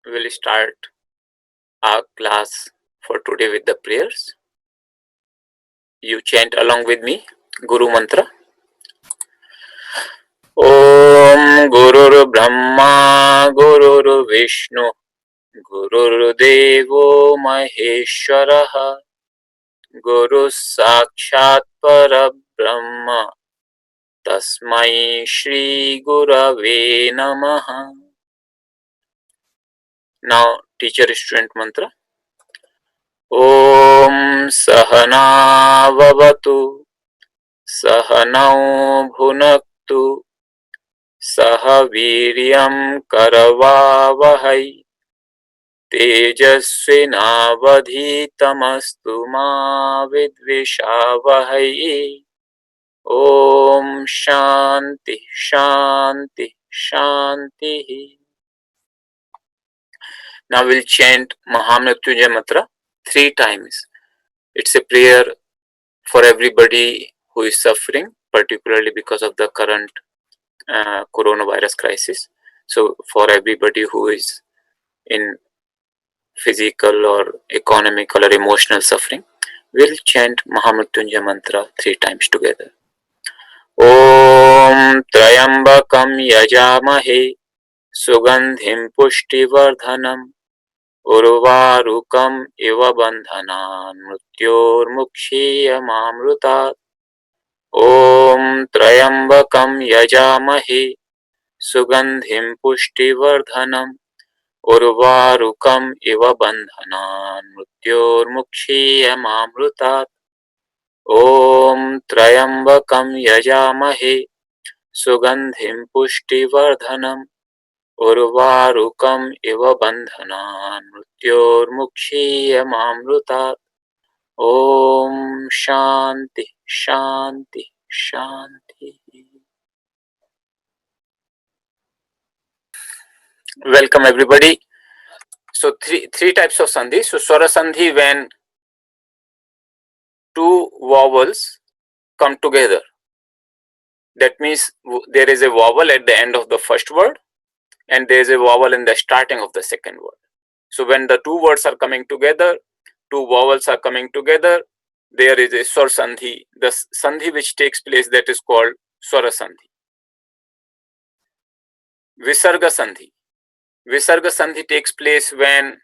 we'll start our class for today with the prayers. You chant along with me, Guru Mantra. Om Gurur Brahma Gurur Vishnu Gurur Devo Maheshwaraha Guru Sakshat Parabrahma Tasmai Shri Gurave Namaha. Now, teacher-student mantra. Om Sahana Vavatu Sahanau Bhunaktu Saha Viryam Karavavahai Tejasvinavadhitamastu ma vidvishavahai. Om Shanti Shanti Shanti. Now we'll chant Mahamrityunjay mantra 3 times. It's a prayer for everybody who is suffering, particularly because of the current coronavirus crisis. So for everybody who is in physical or economical or emotional suffering, we'll chant Mahamrityunjay mantra 3 times together. Om Trayambakam Yajamahe Sugandhim Pushtivardhanam Urvarukam Iva Bandhanan Mrutyurmukshiyamamrutat. Om Trayambakam Yajamahe Sugandhim Pushtivardhanam Urvarukam Iva Bandhanan Mrutyurmukshiyamamrutat. Om Trayambakam Yajamahe Sugandhim Pushtivardhanam Urvarukam Iva Bandhanan Mrutyurmukshiyamamrutat. Om Shanti Shanti Shanti. Welcome everybody. So three types of sandhi. So swara sandhi, when two vowels come together. That means there is a vowel at the end of the first word and there is a vowel in the starting of the second word. So when the two words are coming together, two vowels are coming together, there is a swara sandhi. The sandhi which takes place, that is called swara sandhi. Visarga sandhi. Visarga sandhi takes place when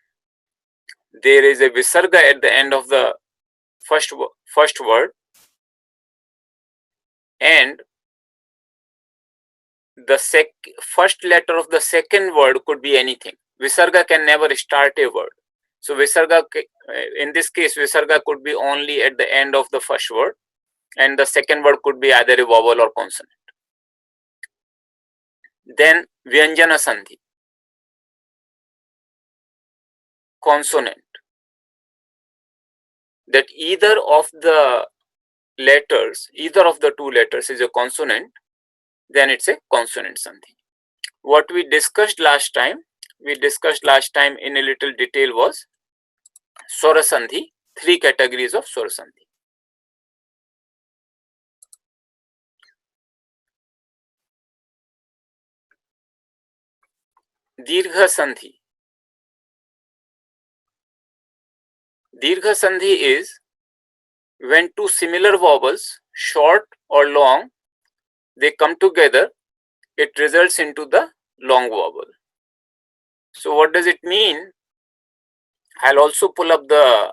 there is a visarga at the end of the first word and the first letter of the second word could be anything. Visarga can never start a word. So visarga, in this case, visarga could be only at the end of the first word and the second word could be either a vowel or consonant. Then Vyanjana sandhi. Consonant. That either of the two letters is a consonant, then it's a consonant sandhi. What we discussed last time in a little detail was swara sandhi, 3 categories of swara sandhi. Dirgha sandhi. Dirgha sandhi is when two similar vowels, short or long, they come together, it results into the long vowel. So what does it mean? I'll also pull up the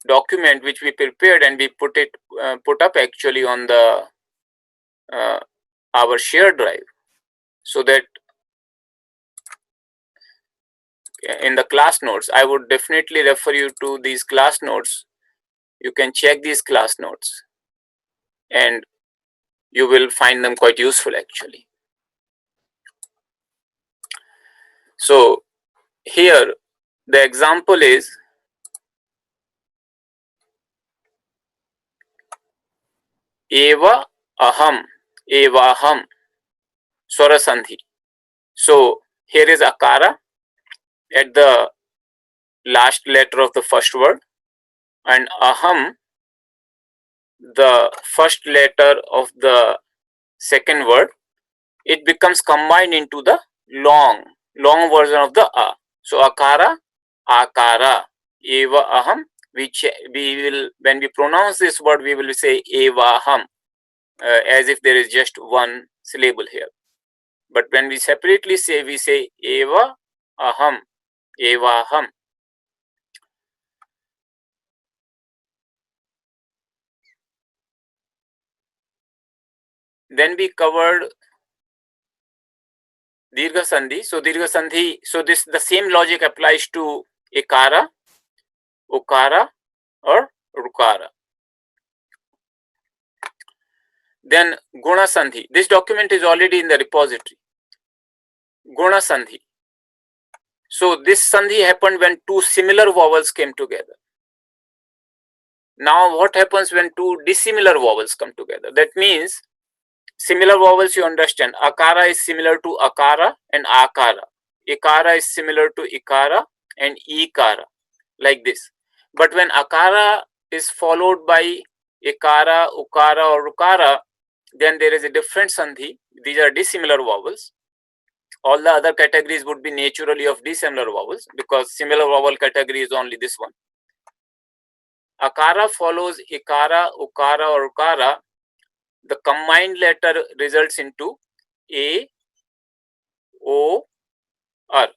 document which we prepared and we put up actually on the our shared drive, so that in the class notes, I would definitely refer you to these class notes. You can check these class notes and you will find them quite useful actually. So here the example is Eva Aham, Evaham, swara sandhi. So here is Akara at the last letter of the first word and Aham, the first letter of the second word. It becomes combined into the long long version of the A. So akara, akara, eva aham. We will, when we pronounce this word, we will say evaham, as if there is just one syllable here. But when we separately say, we say eva aham, evaham. Then we covered Dirgha Sandhi. So Dirgha Sandhi, so this the same logic applies to Ikara, Ukara or Rukara. Then Guna Sandhi. This document is already in the repository. Guna Sandhi. So this Sandhi happened when two similar vowels came together. Now what happens when two dissimilar vowels come together? That means similar vowels, you understand. Akara is similar to Akara and Akara. Ikara is similar to Ikara and Ikara, like this. But when Akara is followed by Ikara, Ukara or Rukara, then there is a different Sandhi. These are dissimilar vowels. All the other categories would be naturally of dissimilar vowels, because similar vowel category is only this one. Akara follows Ikara, Ukara or Ukara. The combined letter results into A, O, R.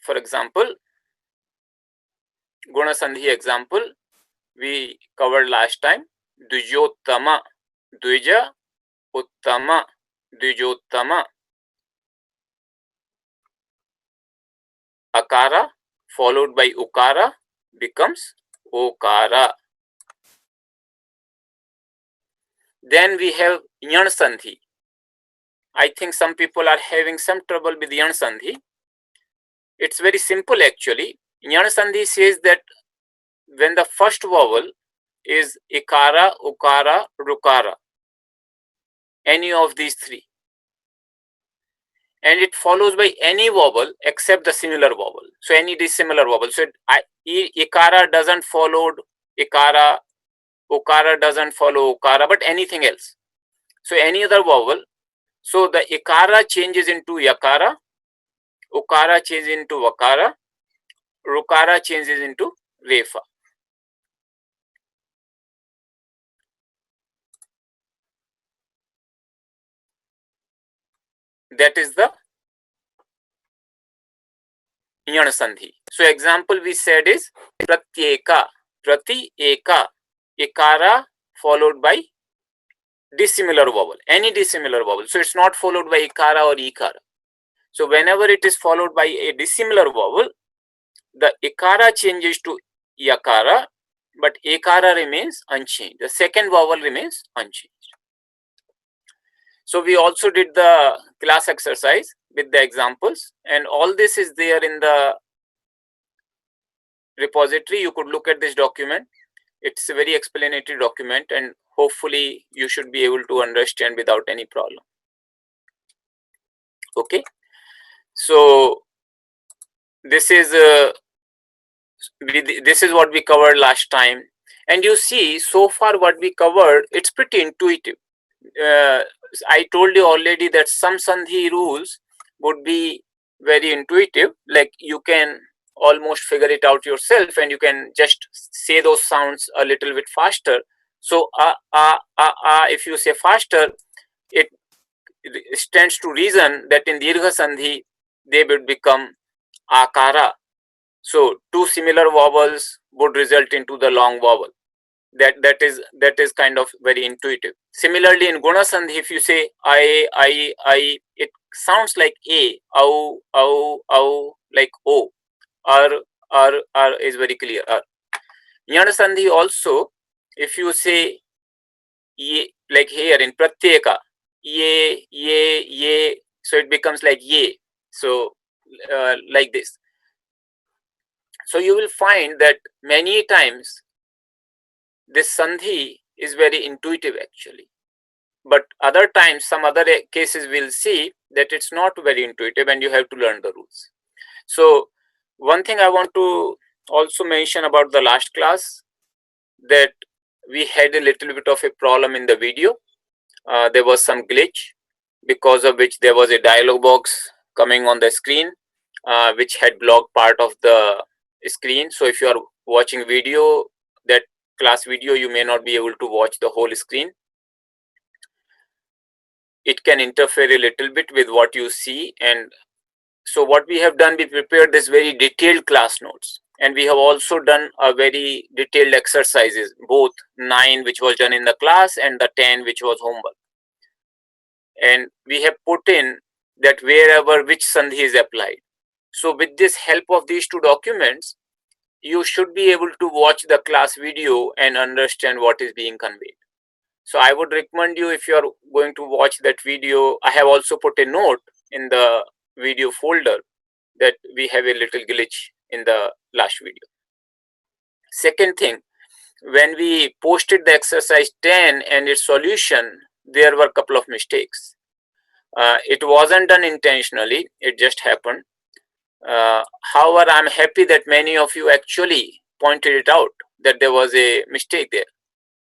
For example, Guna Sandhi example we covered last time. Dvijottama, Dvija, Uttama, Dvijottama. Akara followed by Ukara becomes Okara. Then we have Yan Sandhi. I think some people are having some trouble with Yan Sandhi. It's very simple actually. Yan Sandhi says that when the first vowel is Ikara, Ukara, Rukara, any of these three, and it follows by any vowel except the similar vowel. So any dissimilar vowel. So Ikara doesn't follow Ikara, Ukara doesn't follow Ukara, but anything else. So any other vowel. So the Ikara changes into Yakara, Ukara changes into Vakara, Rukara changes into Refa. That is the Yan Sandhi. So example we said is Pratyeka, Prati-eka, Ikara followed by dissimilar vowel, any dissimilar vowel. So it's not followed by Ikara or Ikara. So whenever it is followed by a dissimilar vowel, the Ikara changes to Yakara, but Ikara remains unchanged. The second vowel remains unchanged. So we also did the class exercise with the examples, and all this is there in the repository. You could look at this document. It's a very explanatory document, and hopefully you should be able to understand without any problem. Okay, so this is what we covered last time, and you see so far what we covered, it's pretty intuitive. I told you already that some Sandhi rules would be very intuitive, like you can almost figure it out yourself, and you can just say those sounds a little bit faster. So if you say faster, it stands to reason that in Dirgha Sandhi they would become Akara. So two similar vowels would result into the long vowel. That is kind of very intuitive. Similarly, in Guna Sandhi, if you say I, it sounds like A, au, like O. R is very clear. Yan Sandhi also, if you say ye, like here in Pratyeka, ye, so it becomes like ye. So like this. So you will find that many times this Sandhi is very intuitive actually. But other times, some other cases we'll see that it's not very intuitive and you have to learn the rules. So one thing I want to also mention about the last class, that we had a little bit of a problem in the video. There was some glitch. because of which there was a dialog box coming on the screen, which had blocked part of the screen. So if you are watching video, that class video, you may not be able to watch the whole screen. It can interfere a little bit with what you see. And so what we have done, we prepared this very detailed class notes, and we have also done a very detailed exercises, both 9 which was done in the class and the 10 which was homework. And we have put in that wherever which sandhi is applied. So with this help of these two documents, you should be able to watch the class video and understand what is being conveyed. So I would recommend you, if you are going to watch that video, I have also put a note in the video folder that we have a little glitch in the last video. Second thing, when we posted the exercise 10 and its solution, there were a couple of mistakes. It wasn't done intentionally, it just happened. However, I'm happy that many of you actually pointed it out, that there was a mistake there.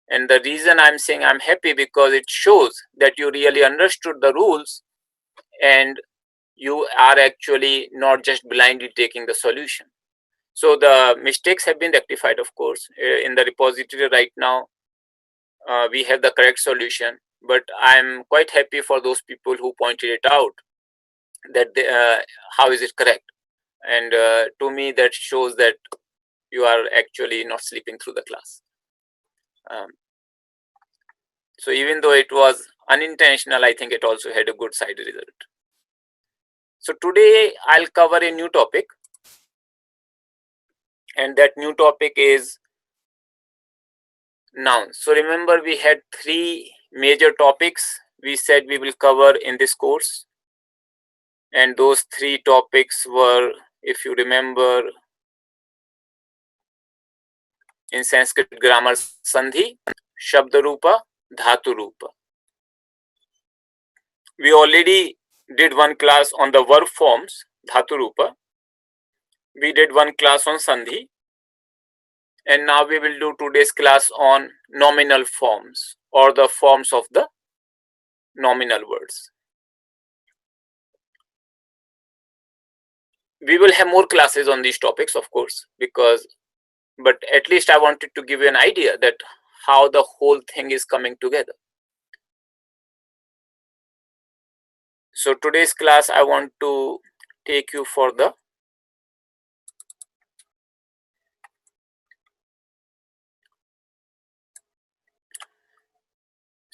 And the reason I'm saying I'm happy, because it shows that you really understood the rules and you are actually not just blindly taking the solution. So the mistakes have been rectified, of course. In the repository right now, we have the correct solution, but I'm quite happy for those people who pointed it out, that they, how is it correct. And to me, that shows that you are actually not sleeping through the class. So even though it was unintentional, I think it also had a good side result. So today I'll cover a new topic, and that new topic is nouns. So remember, we had 3 major topics we said we will cover in this course, and those 3 topics were, if you remember, in Sanskrit grammar, Sandhi, Shabdarupa, Dhaturupa. We already did one class on the verb forms, Dhaturupa. We did one class on Sandhi. And now we will do today's class on nominal forms, or the forms of the nominal words. We will have more classes on these topics, of course, but at least I wanted to give you an idea that how the whole thing is coming together. So today's class, I want to take you for the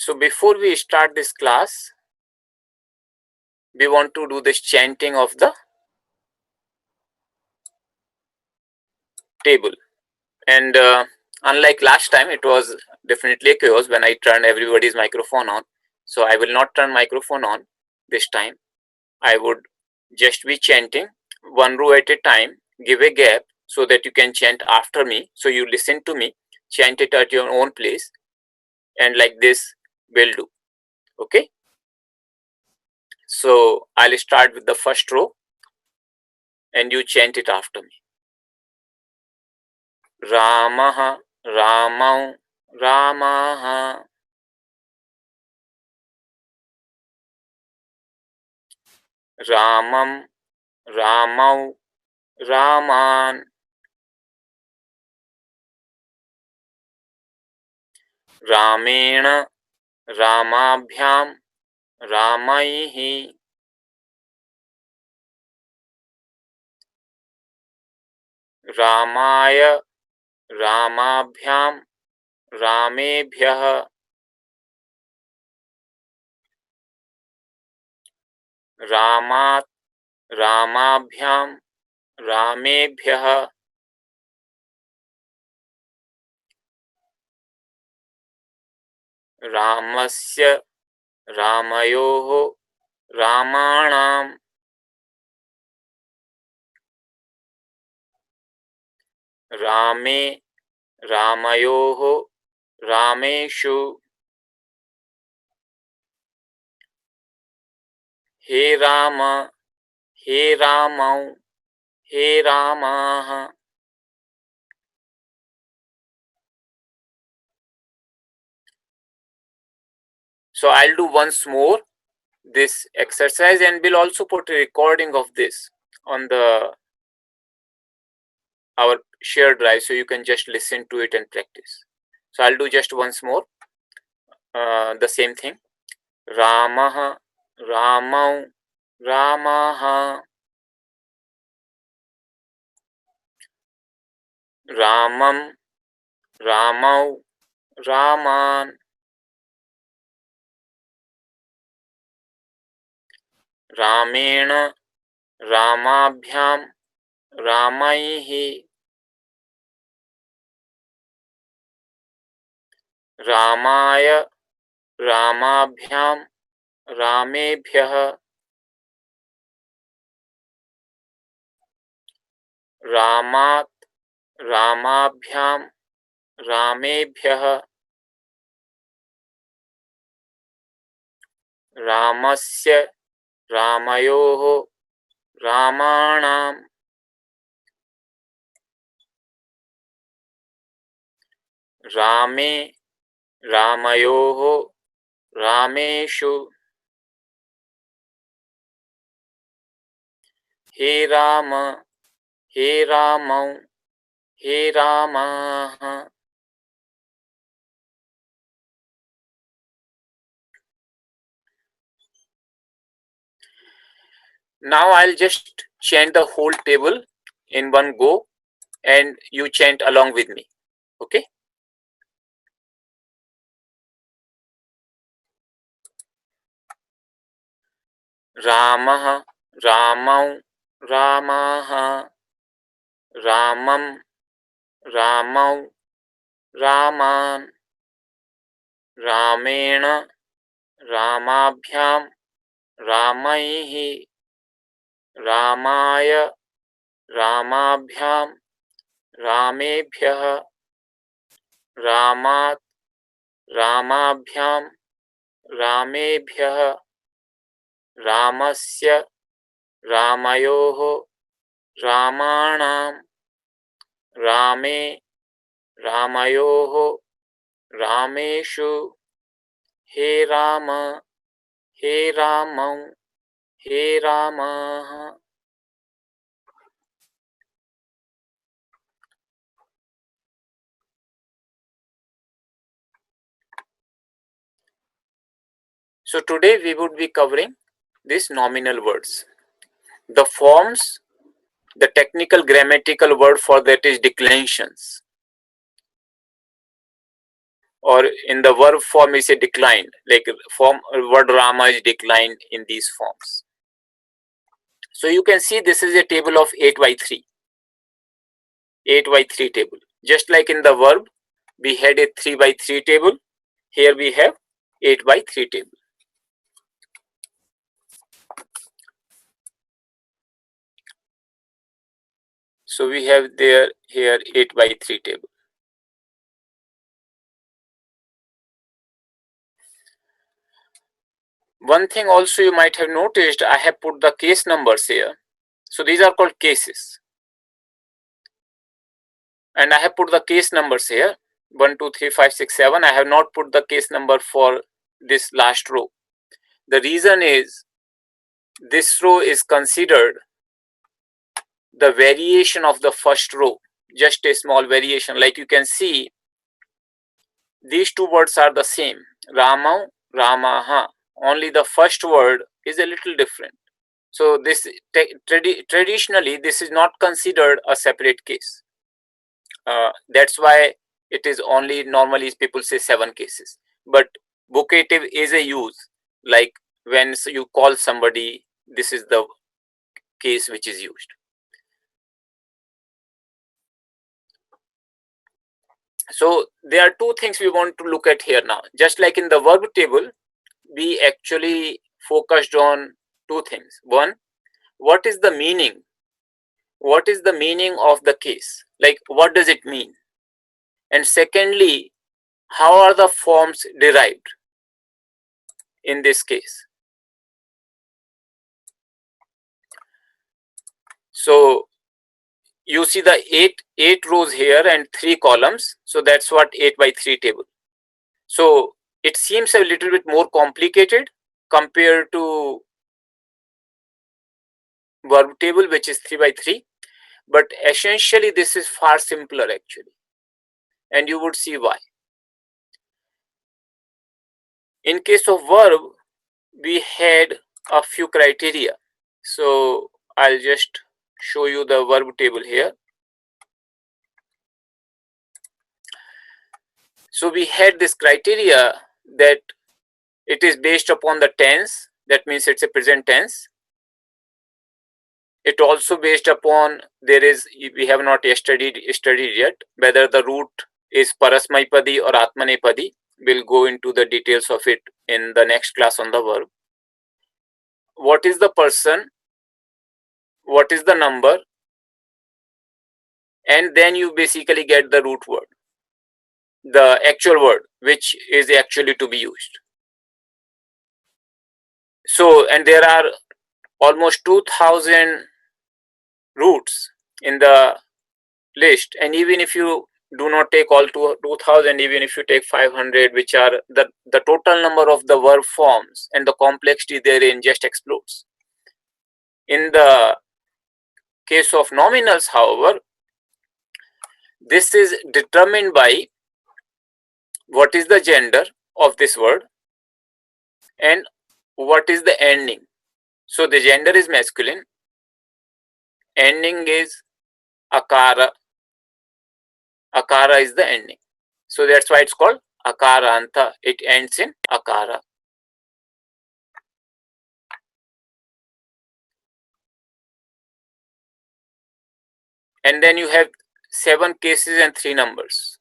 So before we start this class, we want to do this chanting of the table. And unlike last time, it was definitely a chaos when I turned everybody's microphone on. So I will not turn microphone on this time. I would just be chanting one row at a time, give a gap so that you can chant after me. So you listen to me, chant it at your own place, and like this we'll do. Okay? So I'll start with the first row and you chant it after me. Ramaha, Ramau, Ramaha. Ramam, Ramau, Raman. Ramena, Ramabhyam, Ramaihi. Ramaya, Ramabhyam, Ramebhyah. Ramat, Ramabhyam, Ramebhyah. Ramasya, Ramayoho, Ramanam. Rame, Ramayoho, Rameshu. He Rama, He Ramau, He Ramaha. So I'll do once more. this exercise, and we'll also put a recording of this on our shared drive, so you can just listen to it and practice. So I'll do just once more the same thing. Ramah, Ramau, Ramaha, Ramam, Ramau, Raman, Ramena, Ramabhyam, Ramaihi, Ramaya, Ramabhyam, Ramebhyah, Ramat, Ramabhyam, Ramebhyah, Ramasya, Ramayoho, Ramanam, Rame, Ramayoho, Rameshu, He Rama, He Ramau, He Ramaha. Now I'll just chant the whole table in one go, and you chant along with me. Okay? Ramaha, Ramau, Ramaha, Ramam, Ramau, Raman, Ramena, Ramabhyam, Ramaihi, Ramaya, Ramabhyam, Ramebhyah, Ramat, Ramabhyam, Ramebhyah, Ramasya, Ramayoho, Ramanam, Rame, Ramayoho, Rameshu, He Rama, He Ramau, He Ramaha. So today we would be covering these nominal words. The forms, the technical grammatical word for that is declensions, or in the verb form is a decline, like form word Rama is declined in these forms. So you can see this is a table of 8 by 3. 8 by 3 table. Just like in the verb, we had a 3 by 3 table. Here we have 8 by 3 table. So we have here 8 by 3 table. One thing also you might have noticed, I have put the case numbers here. So these are called cases. And I have put the case numbers here, 1, 2, 3, 5, 6, 7. I have not put the case number for this last row. The reason is, this row is considered the variation of the first row, just a small variation. Like you can see, these two words are the same, Ramau, Ramaha. Only the first word is a little different. So this traditionally, this is not considered a separate case. That's why it is only normally people say 7 cases. But vocative is a use, like when you call somebody, this is the case which is used. So there are two things we want to look at here now. Just like in the verb table, we actually focused on two things. One, what is the meaning? What is the meaning of the case? Like, what does it mean? And secondly, how are the forms derived in this case? So you see the eight rows here and 3 columns. So that's what 8 by 3 table. So it seems a little bit more complicated compared to verb table, which is 3 by 3. But essentially this is far simpler actually, and you would see why. In case of verb, we had a few criteria. So I'll just show you the verb table here. So we had this criteria that it is based upon the tense, that means it's a present tense. It also based upon we have not studied yet whether the root is Parasmaipadi or Atmanepadi. We'll go into the details of it in the next class on the verb. What is the person? What is the number? And then you basically get the root word, the actual word, which is actually to be used. So, and there are almost 2000 roots in the list, and even if you do not take all 2000, even if you take 500, which are the total number of the verb forms, and the complexity therein just explodes. In the case of nominals, however, this is determined by what is the gender of this word and what is the ending. So the gender is masculine, ending is akara. Akara is the ending. So that's why it's called akaranta. It ends in akara. And then you have 7 cases and 3 numbers.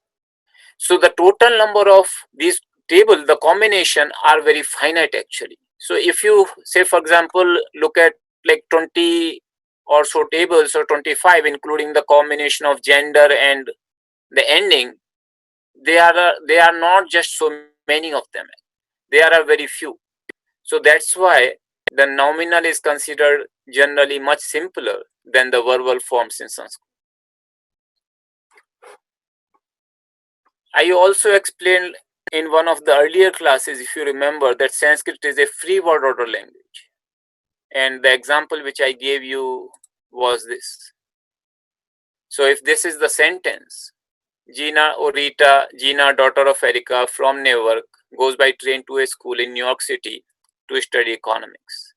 So the total number of these tables, the combination, are very finite actually. So if you say, for example, look at like 20 or so tables, or 25, including the combination of gender and the ending, they are not just so many of them. There are very few. So that's why the nominal is considered generally much simpler than the verbal forms in Sanskrit. I also explained in one of the earlier classes, if you remember, that Sanskrit is a free word order language. And the example which I gave you was this. So if this is the sentence, Gina or Rita, Gina, daughter of Erica from Newark, goes by train to a school in New York City to study economics.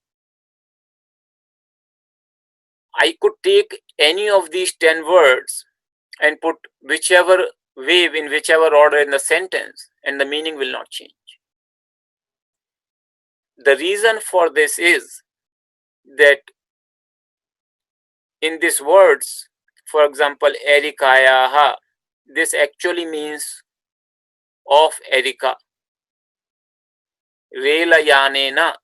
I could take any of these 10 words and put whichever way, in whichever order in the sentence, and the meaning will not change. The reason for this is that in these words, for example, Erikayaha, this actually means of Erika. Relayanena,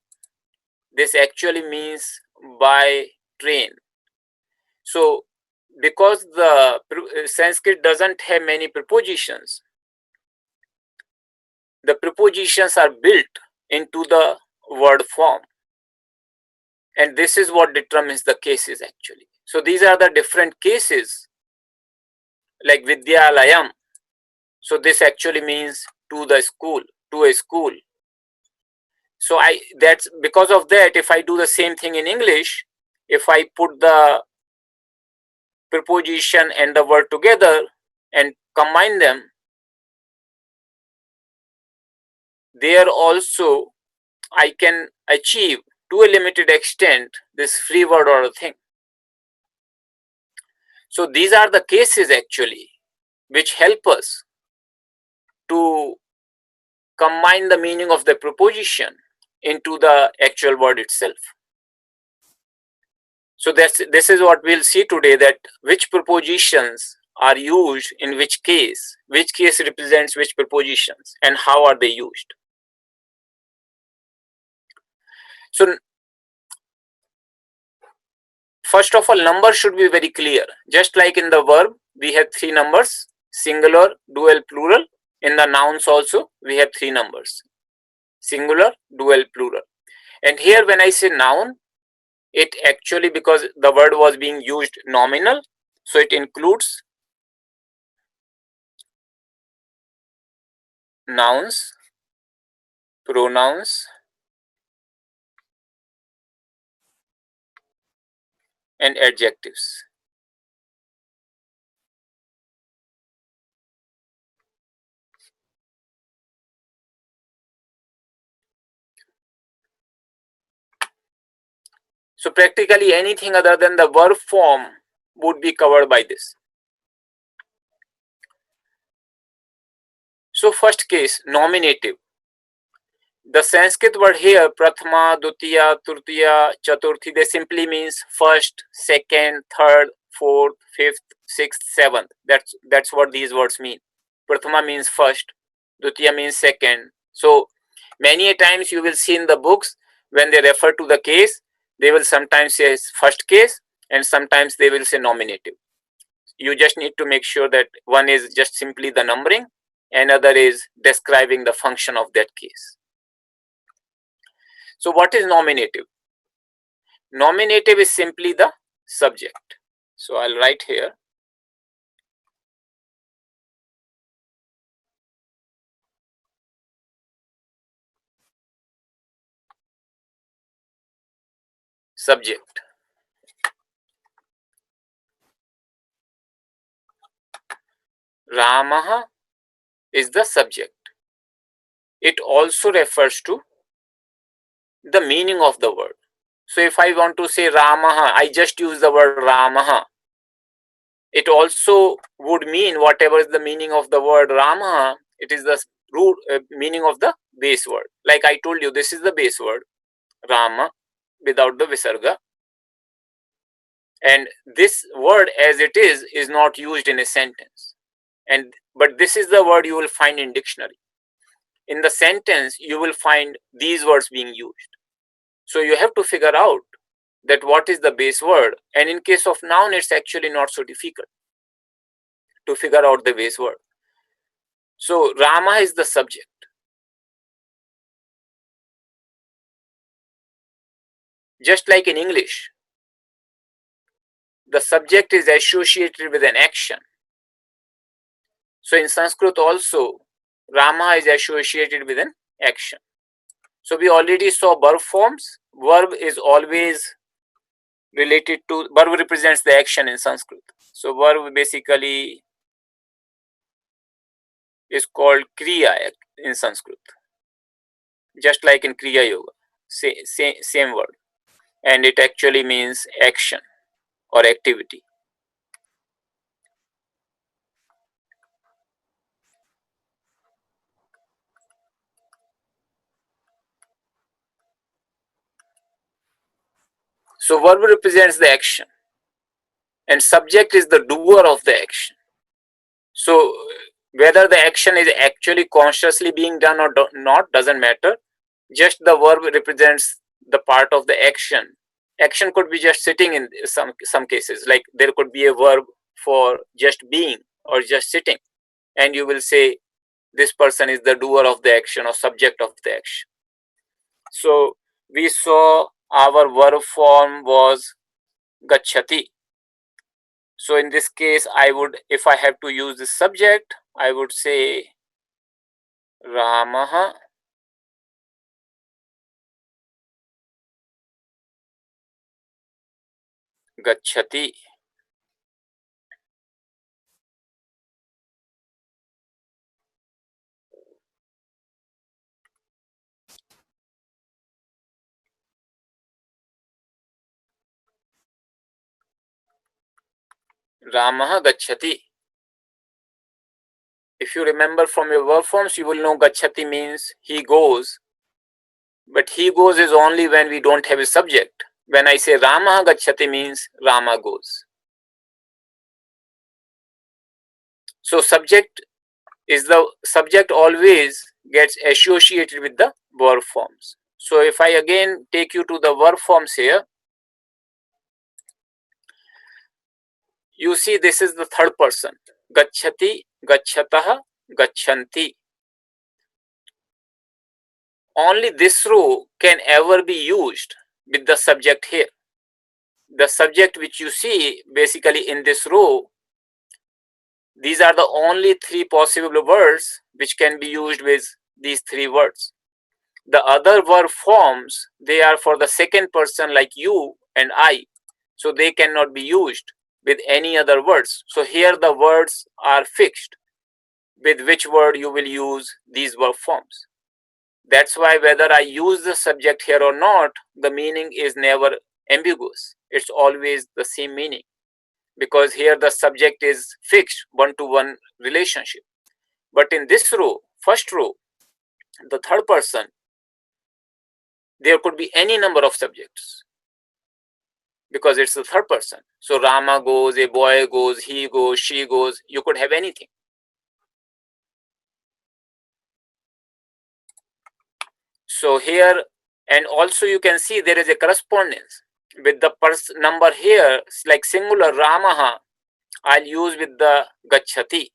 this actually means by train. So because the Sanskrit doesn't have many prepositions, the prepositions are built into the word form, and this is what determines the cases actually. So these are the different cases, like Vidyalayam. So this actually means to the school, to a school. So that's because of that, if I do the same thing in English, if I put the preposition and the word together and combine them, there also I can achieve to a limited extent this free word order thing. So these are the cases actually which help us to combine the meaning of the preposition into the actual word itself. So this is what we'll see today, that which prepositions are used in which case represents which prepositions, and how are they used. So first of all, numbers should be very clear. Just like in the verb, we have 3 numbers, singular, dual, plural. In the nouns also, we have 3 numbers, singular, dual, plural. And here when I say noun, it actually, because the word was being used nominal, so it includes nouns, pronouns, and adjectives. So practically anything other than the verb form would be covered by this. So first case, nominative. The Sanskrit word here, prathama, dutiya, turtiya, chaturthi, they simply means first, second, third, fourth, fifth, sixth, seventh. That's what these words mean. Prathama means first, dutiya means second. So many a times you will see in the books when they refer to the case, they will sometimes say first case and sometimes they will say nominative. You just need to make sure that one is just simply the numbering, another is describing the function of that case. So what is nominative? Nominative is simply the subject. So I'll write here subject. Ramaha is the subject. It also refers to the meaning of the word. So if I want to say Ramaha, I just use the word Ramaha. It also would mean whatever is the meaning of the word Ramaha, it is the root meaning of the base word. Like I told you, this is the base word, Rama, without the Visarga. And this word as it is not used in a sentence. But this is the word you will find in dictionary. In the sentence, you will find these words being used. So you have to figure out that what is the base word. And in case of noun, it's actually not so difficult to figure out the base word. So Rama is the subject. Just like in English, the subject is associated with an action. So in Sanskrit also, Rama is associated with an action. So we already saw verb forms. Verb is always related to, verb represents the action in Sanskrit. So verb basically is called Kriya in Sanskrit. Just like in Kriya Yoga, same word. And it actually means action or activity. So verb represents the action and subject is the doer of the action. So whether the action is actually consciously being done or not doesn't matter. Just the verb represents the part of the action. Action could be just sitting in some cases, like there could be a verb for just being or just sitting, and you will say this person is the doer of the action or subject of the action. So we saw our verb form was gachati. So in this case, I would, if I have to use the subject, I would say Ramaha gachati. Ramaha gachati. If you remember from your verb forms, you will know gachati means he goes. But he goes is only when we don't have a subject. When I say Ramaha gachati means Rama goes. So subject always gets associated with the verb forms. So if I again take you to the verb forms here, you see this is the third person. Gachati, gachatah, gachanti. Only this row can ever be used with the subject here. The subject which you see basically in this row, these are the only three possible words which can be used with these three words. The other verb forms, they are for the second person like you and I. So they cannot be used with any other words. So here the words are fixed with which word you will use these verb forms. That's why whether I use the subject here or not, the meaning is never ambiguous. It's always the same meaning, because here the subject is fixed, one-to-one relationship. But in this row, first row, the third person, there could be any number of subjects because it's the third person. So Rama goes, a boy goes, he goes, she goes. You could have anything. So here, and also you can see there is a correspondence with the number here, like singular Ramaha, I'll use with the Gachati.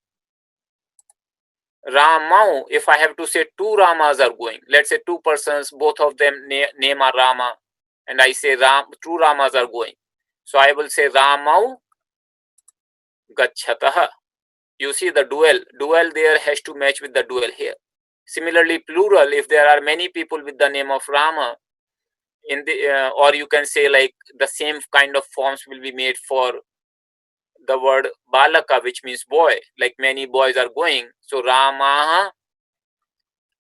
Ramau, if I have to say two Ramas are going, let's say two persons, both of them name are Rama, and I say two Ramas are going. So I will say Ramau Gachataha. You see the dual there has to match with the dual here. Similarly, plural, if there are many people with the name of Rama, in the or you can say like the same kind of forms will be made for the word balaka, which means boy, like many boys are going. So Ramaha,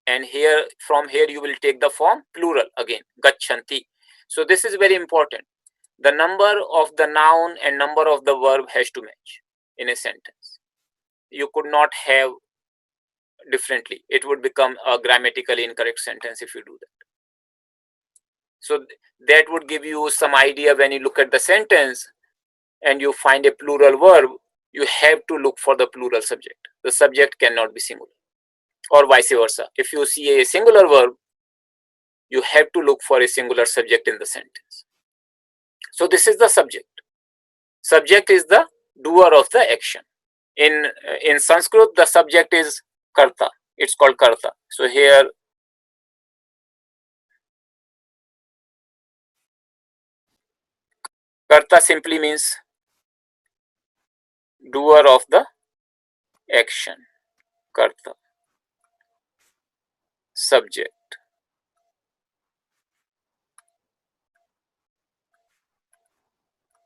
and here from here you will take the form plural again, gachanti. So this is very important. The number of the noun and number of the verb has to match in a sentence. You could not have differently. It would become a grammatically incorrect sentence if you do that. So that would give you some idea. When you look at the sentence and you find a plural verb, you have to look for the plural subject. The subject cannot be singular, or vice versa. If you see a singular verb, you have to look for a singular subject in the sentence. So this is the subject. Subject is the doer of the action. In Sanskrit, the subject is karta. It's called karta. So here, karta simply means doer of the action. Karta. Subject.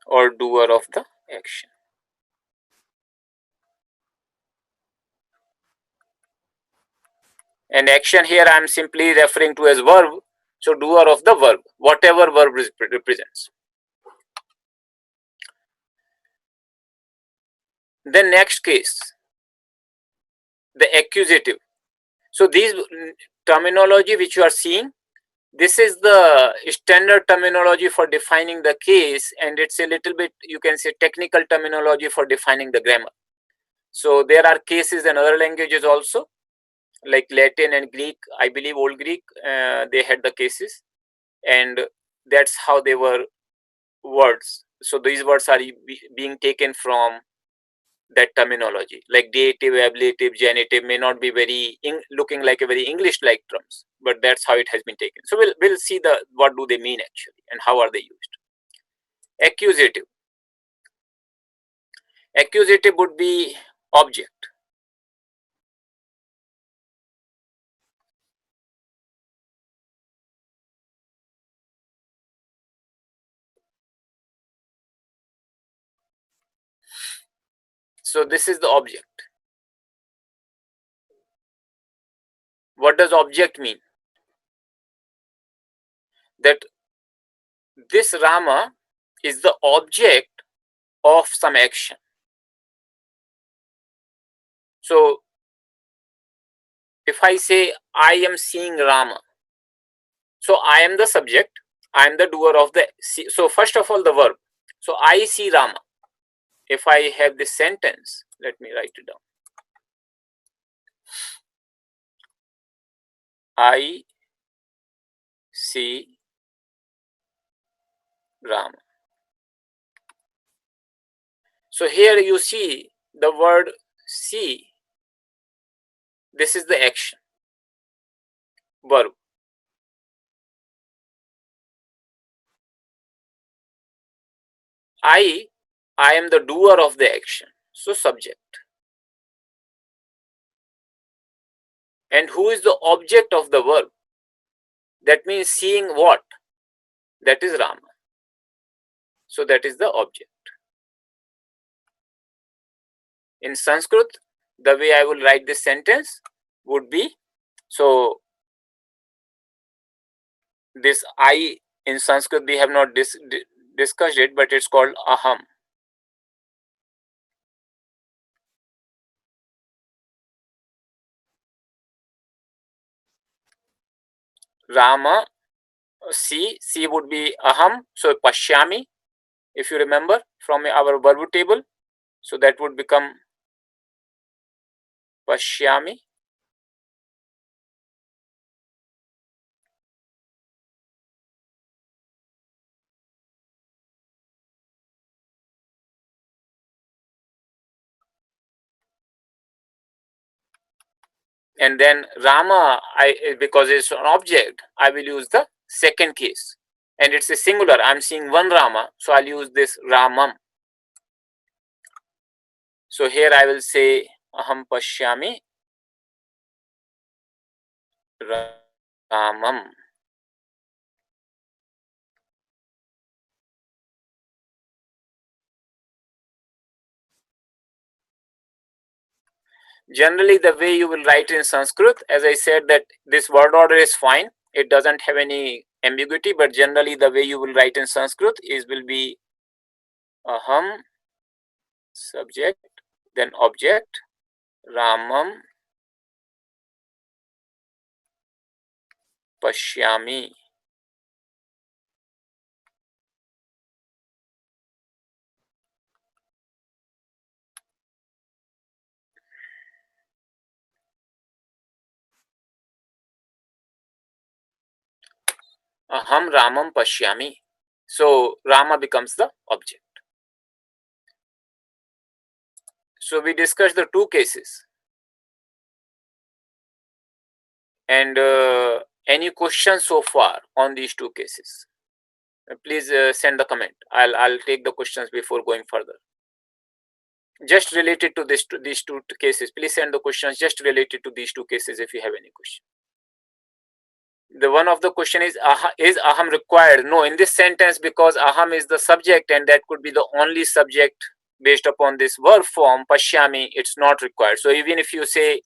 Or doer of the action. And action here I am simply referring to as verb. So doer of the verb, whatever verb represents. The next case, the accusative. So these terminology which you are seeing, this is the standard terminology for defining the case, and it's a little bit, you can say, technical terminology for defining the grammar. So there are cases in other languages also, like Latin and Greek. I believe Old Greek, they had the cases, and that's how they were words. So these words are being taken from that terminology, like dative, ablative, genitive may not be very looking like a very English-like terms, but that's how it has been taken. So we'll see the what do they mean actually and how are they used. Accusative. Accusative would be object. So this is the object. What does object mean? That this Rama is the object of some action. So if I say I am seeing Rama, so I am the subject, I am the doer of the, so first of all the verb. So I see Rama. If I have this sentence, let me write it down. I see Rama. So here you see the word see. This is the action, verb. I am the doer of the action. So subject. And who is the object of the verb? That means seeing what? That is Rama. So that is the object. In Sanskrit, the way I will write this sentence would be, so this I in Sanskrit we have not discussed it, but it's called aham. Rama, C would be aham, so pashyami, if you remember from our verb table, so that would become pashyami. And then Rama, because it's an object, I will use the second case, and it's a singular. I'm seeing one Rama, so I'll use this Ramam. So here I will say aham pashyami Ramam. Generally, the way you will write in Sanskrit, as I said, that this word order is fine. It doesn't have any ambiguity, but generally the way you will write in Sanskrit will be aham, subject, then object, Ramam, pashyami. Aham Ramam pashyami. So Rama becomes the object. So we discussed the two cases. And any questions so far on these two cases? Please send the comment. I'll take the questions before going further. Just related to these two cases, please send the questions just related to these two cases if you have any question. The one of the question is aham required? No, in this sentence, because aham is the subject and that could be the only subject based upon this verb form pashyami, it's not required. So even if you say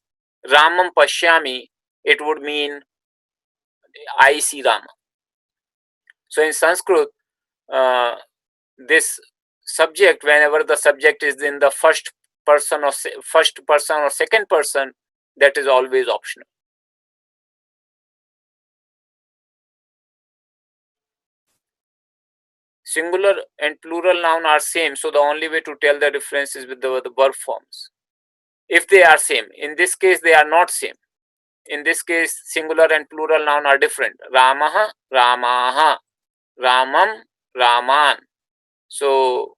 Ramam pashyami, it would mean I see Rama. So in Sanskrit, this subject, whenever the subject is in the first person or second person, that is always optional. Singular and plural noun are same, so the only way to tell the difference is with the verb forms. If they are same, in this case they are not same. In this case, singular and plural noun are different. Ramaha, Ramaha, Ramam, Raman. So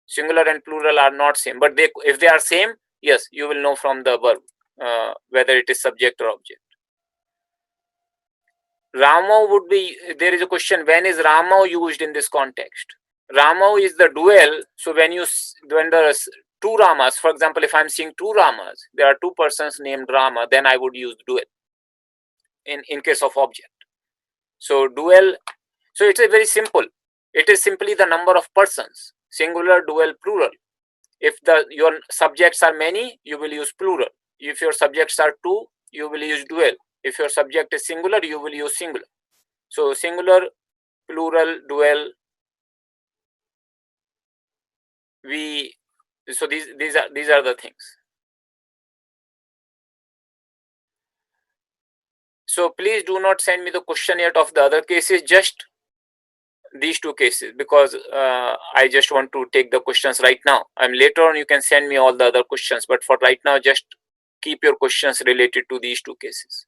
singular and plural are not same, but if they are same, yes, you will know from the verb whether it is subject or object. Ramo would be, there is a question, when is Ramo used in this context? Ramo is the dual. So when the two Ramas, for example, if I'm seeing two Ramas, there are two persons named Rama, then I would use dual in case of object. So dual, so it's a very simple. It is simply the number of persons, singular, dual, plural. If your subjects are many, you will use plural. If your subjects are two, you will use dual. If your subject is singular, you will use singular. So singular, plural, dual, so these are the things. So please do not send me the question yet of the other cases, just these two cases, because I just want to take the questions right now. Later on you can send me all the other questions, but for right now just keep your questions related to these two cases.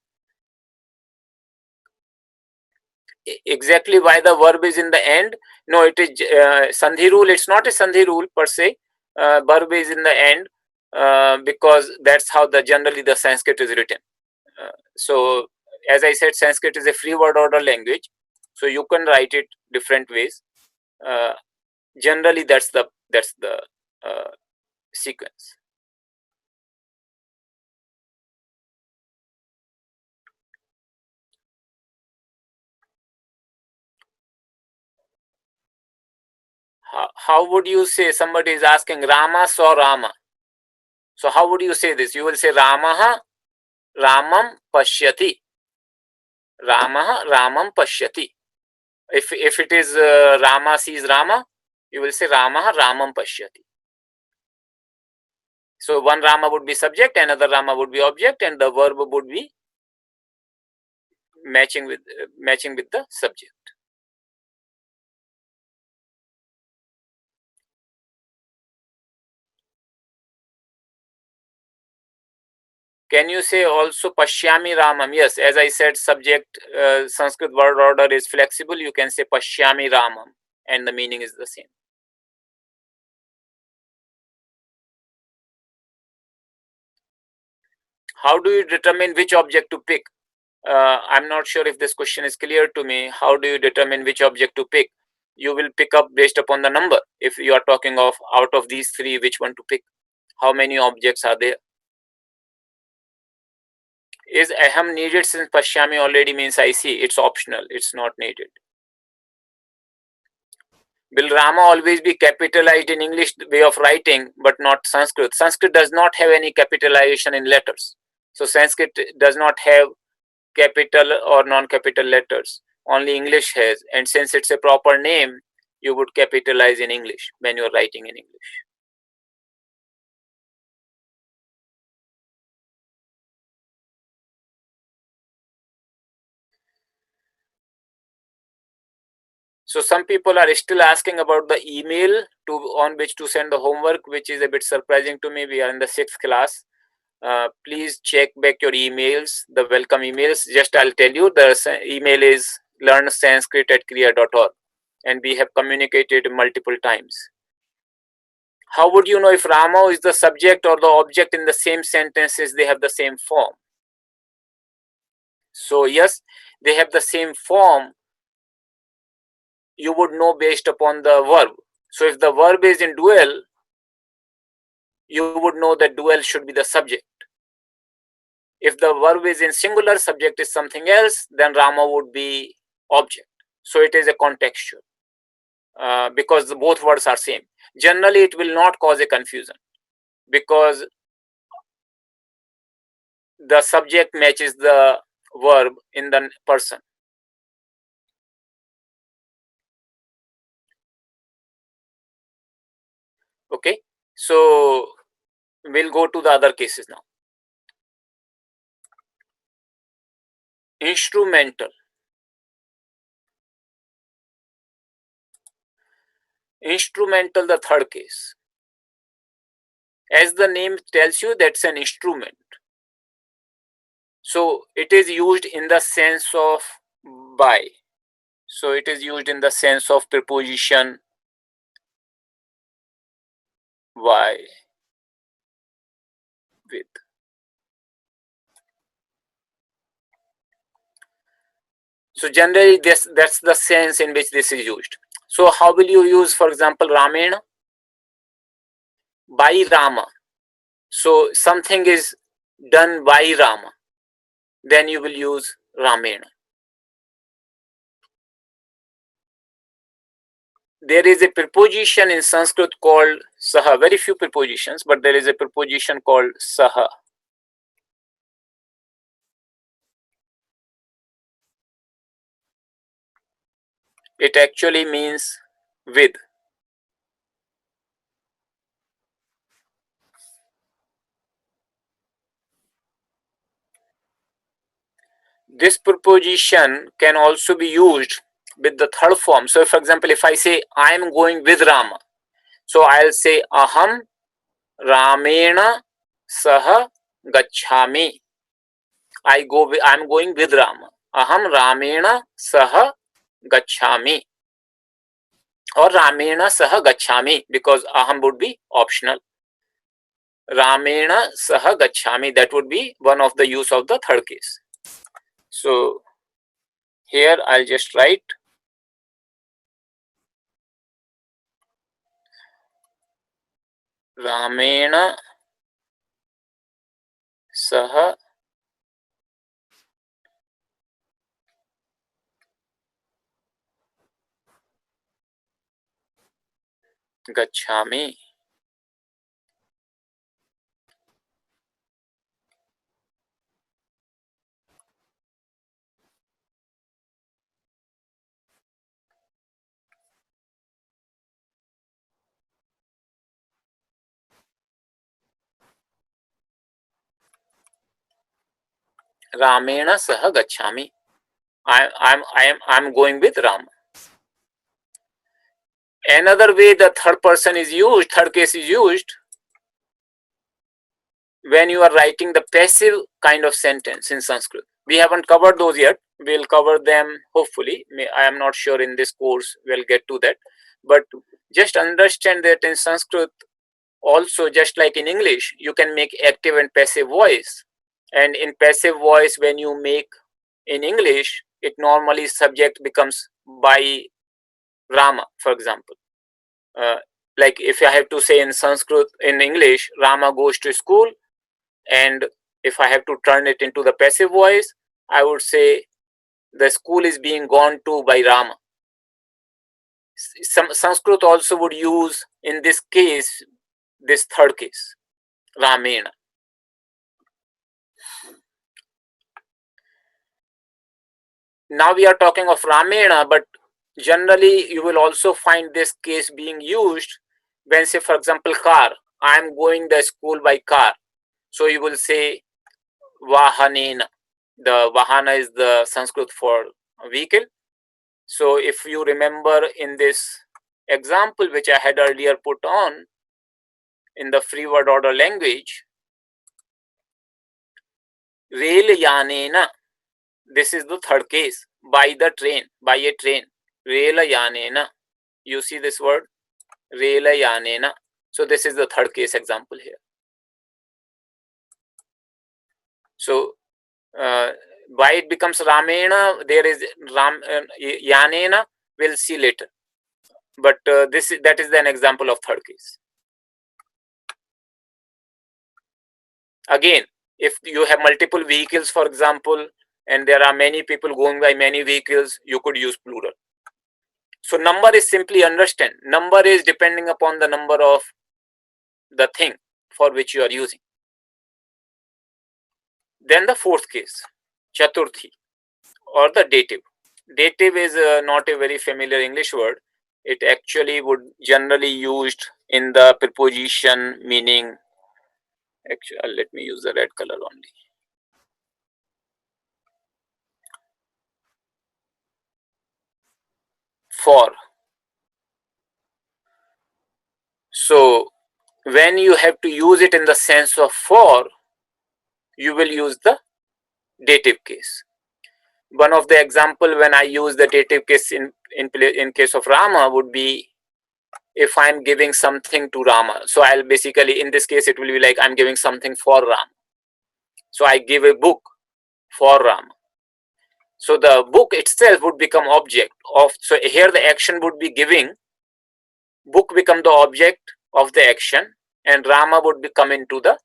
Exactly why the verb is in the end? No, it is sandhi rule. It's not a sandhi rule per se. Verb is in the end because that's how generally the Sanskrit is written. So as I said, Sanskrit is a free word order language, so you can write it different ways. Generally that's the sequence. how would you say, somebody is asking, Rama saw Rama. So how would you say this? You will say Ramaha Ramam Pashyati. Ramaha Ramam Pashyati. If it is Rama sees Rama, you will say Ramaha Ramam Pashyati. So one Rama would be subject, another Rama would be object, and the verb would be matching with the subject. Can you say also Pashyami Ramam? Yes, as I said, subject Sanskrit word order is flexible. You can say Pashyami Ramam, and the meaning is the same. How do you determine which object to pick? I'm not sure if this question is clear to me. How do you determine which object to pick? You will pick up based upon the number. If you are talking of out of these three, which one to pick? How many objects are there? Is aham needed, since Pashyami already means I see? It's optional. It's not needed. Will Rama always be capitalized in English way of writing, but not Sanskrit? Sanskrit does not have any capitalization in letters. So Sanskrit does not have capital or non-capital letters. Only English has. And since it's a proper name, you would capitalize in English when you're writing in English. So some people are still asking about the email on which to send the homework, which is a bit surprising to me. We are in the 6th class. Please check back your emails, the welcome emails. Just I'll tell you, the email is learnsanskrit@kriya.org, and we have communicated multiple times. How would you know if Rama is the subject or the object in the same sentences? They have the same form. So yes, they have the same form. You would know based upon the verb. So if the verb is in dual, you would know that dual should be the subject. If the verb is in singular, subject is something else, then Rama would be object. So it is a contextual, because both words are same. Generally, it will not cause a confusion because the subject matches the verb in the person. Okay, so we'll go to the other cases now. Instrumental. Instrumental, the third case. As the name tells you, that's an instrument. So it is used in the sense of by. So it is used in the sense of preposition by, with. So generally that's the sense in which this is used. So how will you use, for example, Ramena? By Rama. So something is done by Rama. Then you will use Ramena. There is a preposition in Sanskrit called saha. Very few prepositions, but there is a preposition called saha. It actually means with. This preposition can also be used with the third form. So, for example, if I say I am going with Rama, so I'll say aham Ramena saha gachhami. I'm going with Rama. Aham Ramena saha gachhami. Or Ramena saha gachhami, because aham would be optional. Ramena saha gachhami, that would be one of the use of the third case. So here I'll just write Ramena saha Gachami. Ramena saha gachami. I'm going with Rama. Another way the third person is used, third case is used when you are writing the passive kind of sentence in Sanskrit. We haven't covered those yet. We'll cover them hopefully. I am not sure in this course we'll get to that. But just understand that in Sanskrit also, just like in English, you can make active and passive voice. And in passive voice, when you make in English, it normally subject becomes by Rama, for example. Like if I have to say in Sanskrit, in English, Rama goes to school, and if I have to turn it into the passive voice, I would say the school is being gone to by Rama. Some Sanskrit also would use in this case, this third case, Ramena. Now we are talking of Ramena, but generally you will also find this case being used when, say, for example, car. I am going the school by car. So you will say Vahanena. The Vahana is the Sanskrit for vehicle. So if you remember in this example which I had earlier put on in the free word order language, Rail Yanena, this is the third case, by the train, by a train, Rail Yanena. You see this word, Rail Yanena. So this is the third case example here. So why it becomes Ramena, there is Yanena, we'll see later. But that is an example of third case. Again, if you have multiple vehicles, for example, and there are many people going by many vehicles, you could use plural. So number is simply understand. Number is depending upon the number of the thing for which you are using. Then the fourth case, Chaturthi, or the dative. Dative is not a very familiar English word. It actually would generally used in the preposition meaning. Actually, let me use the red color only. For. So when you have to use it in the sense of for, you will use the dative case. One of the example when I use the dative case in case of Rama would be if I'm giving something to Rama. So I'll basically, in this case, it will be like I'm giving something for Rama. So I give a book for Rama. So the book itself would become object of, so here the action would be giving, book become the object of the action, and Rama would become into the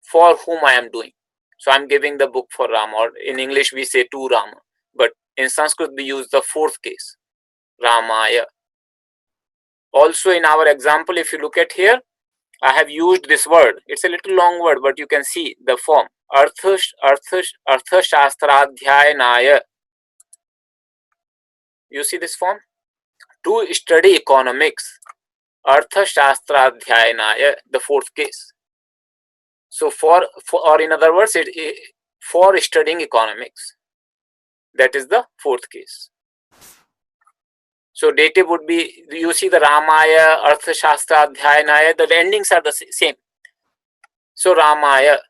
for whom I am doing. So I'm giving the book for Rama, or in English we say to Rama, but in Sanskrit we use the fourth case, Ramaya. Also in our example, if you look at here, I have used this word. It's a little long word, but you can see the form. Arthashastradhyayanaya. You see this form? To study economics. Arthashastradhyayanaya, the fourth case. So for or in other words, for studying economics. That is the fourth case. So dative would be, you see the Ramaya, Arthashastra, Adhyayanaya, the endings are the same. So Ramaya.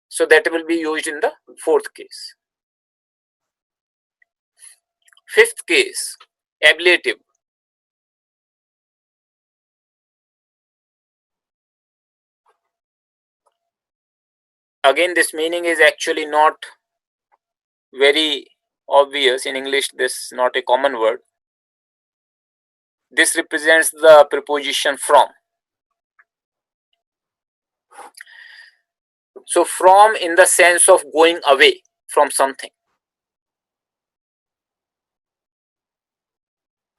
So that will be used in the fourth case. Fifth case, ablative. Again, this meaning is actually not very obvious. In English, this is not a common word. This represents the preposition from. So from in the sense of going away from something.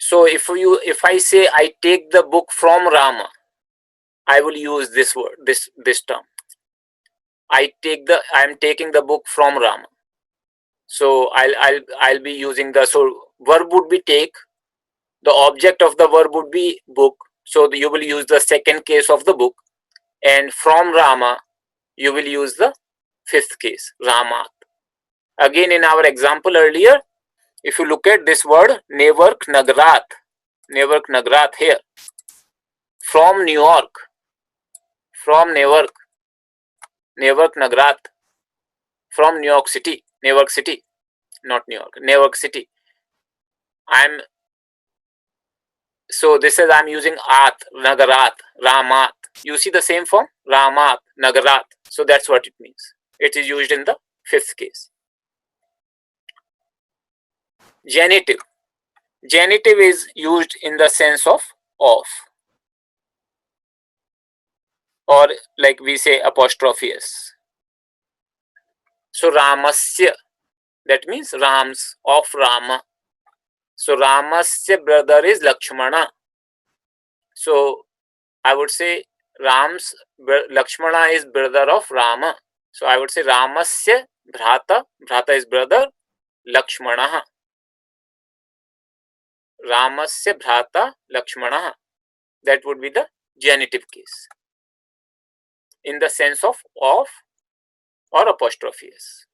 So if I say I take the book from Rama, I will use this word, this term. I am taking the book from Rama. So I'll be using so verb would be take. The object of the verb would be book. So you will use the second case of the book, and from Rama you will use the fifth case, Ramat. Again, in our example earlier, if you look at this word, Newark Nagrat here, from New York, from Newark Nagrat, from New York City, not New York, Newark City. So this is I'm using At, Nagarat, Ramat. You see the same form? Ramat, Nagarat. So that's what it means. It is used in the fifth case. Genitive. Genitive is used in the sense of, or like we say apostrophe s. So Ramasya, that means Rams, of Rama. So Ramasya brother is Lakshmana. So I would say Lakshmana is brother of Rama. So I would say Ramasya Bhrata. Bhrata is brother. Lakshmana. Ramasya Bhrata Lakshmana. That would be the genitive case. In the sense of or apostrophe s.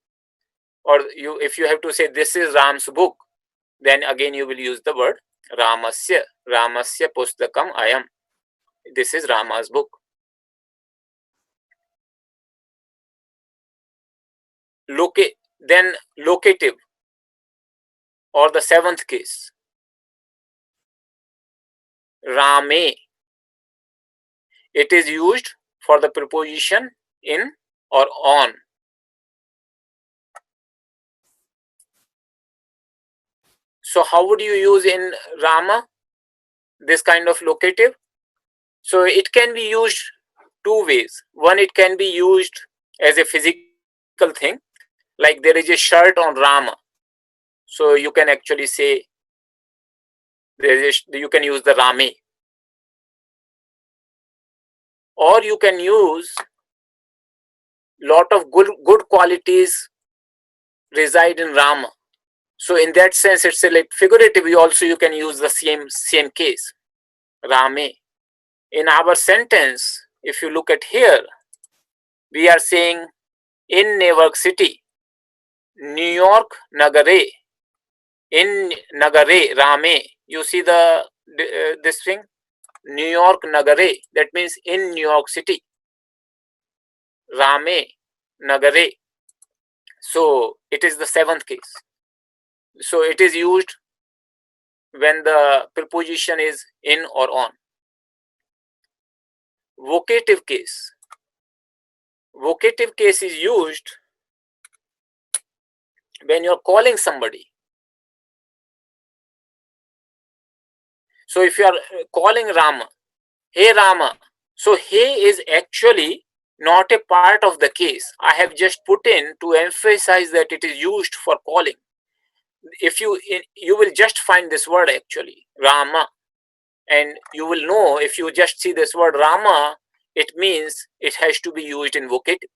Or if you have to say this is Ram's book, then again you will use the word Ramasya. Ramasya Pustakam Ayam. This is Rama's book. Then locative, or the seventh case, Rame. It is used for the preposition in or on. So how would you use in Rama this kind of locative? So it can be used two ways. One, it can be used as a physical thing, like there is a shirt on Rama. So you can actually say you can use the Rame. Or you can use lot of good qualities reside in Rama. So in that sense, it's like figuratively also you can use the same case, Rame. In our sentence, if you look at here, we are saying in Newark City, New York Nagare, in Nagare, Rame. You see this thing, New York Nagare. That means in New York City, Rame Nagare. So it is the seventh case. So it is used when the preposition is in or on. Vocative case. Vocative case is used when you're calling somebody. So if you are calling Rama, hey Rama, so hey is actually not a part of the case. I have just put in to emphasize that it is used for calling. If you will just find this word actually, Rama, and you will know if you just see this word Rama, it means it has to be used in vocative.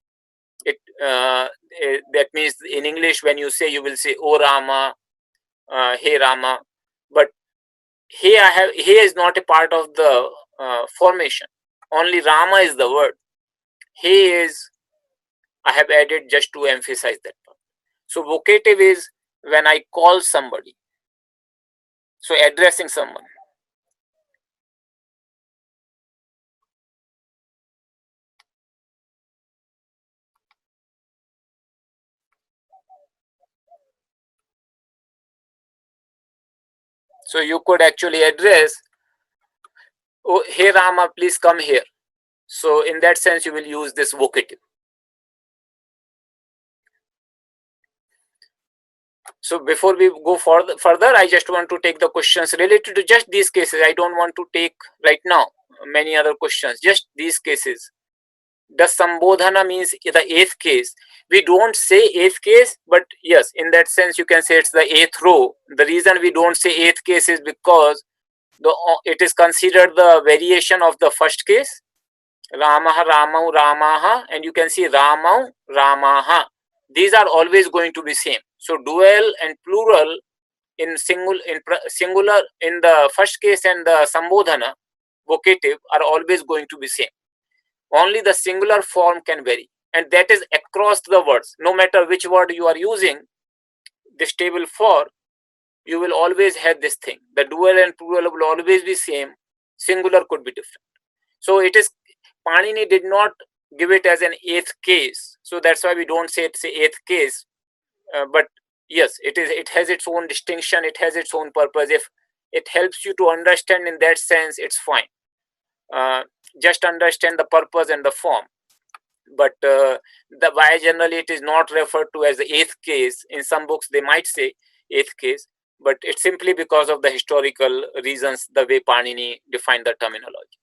That means in English when you say, you will say, oh Rama, hey Rama, but here is not a part of the formation. Only Rama is the word. He is, I have added just to emphasize that part. So vocative is when I call somebody. So addressing someone. So you could actually address, oh, hey Rama, please come here. So in that sense, you will use this vocative. So before we go further, I just want to take the questions related to just these cases. I don't want to take right now many other questions, just these cases. The Sambodhana means the eighth case. We don't say eighth case, but yes, in that sense, you can say it's the eighth row. The reason we don't say eighth case is because it is considered the variation of the first case. Ramaha, Ramau, Ramaha, and you can see Ramau, Ramaha. These are always going to be same. So dual and plural in singular in the first case and the Sambodhana vocative are always going to be same. Only the singular form can vary, and that is across the words. No matter which word you are using this table for, you will always have this thing. The dual and plural will always be same. Singular could be different. So it is, Panini did not give it as an eighth case. So that's why we don't say it's a eighth case. But yes, it is. It has its own distinction. It has its own purpose. If it helps you to understand in that sense, it's fine. Just understand the purpose and the form. But the why generally it is not referred to as the eighth case. In some books they might say eighth case, but it's simply because of the historical reasons, the way Panini defined the terminology.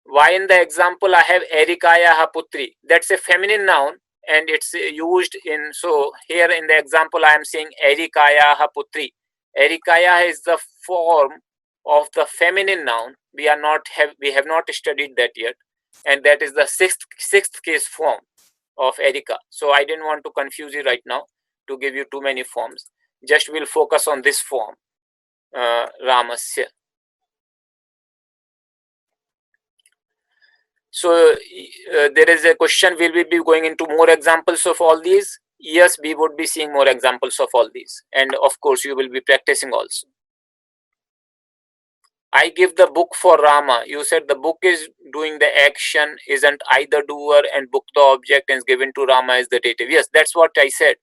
Why in the example I have Erikayaha Putri? That's a feminine noun and it's used in, so here in the example I am saying Erikayaha Putri. Erikaya is the form of the feminine noun. We have not studied that yet, and that is the sixth case form of Erika. So I didn't want to confuse you right now to give you too many forms. Just we'll focus on this form, Ramasya. So there is a question, will we be going into more examples of all these? Yes, we would be seeing more examples of all these, and of course you will be practicing also. I give the book for Rama. You said the book is doing the action, isn't I the doer, and book the object, and is given to Rama as the dative. Yes, that's what I said.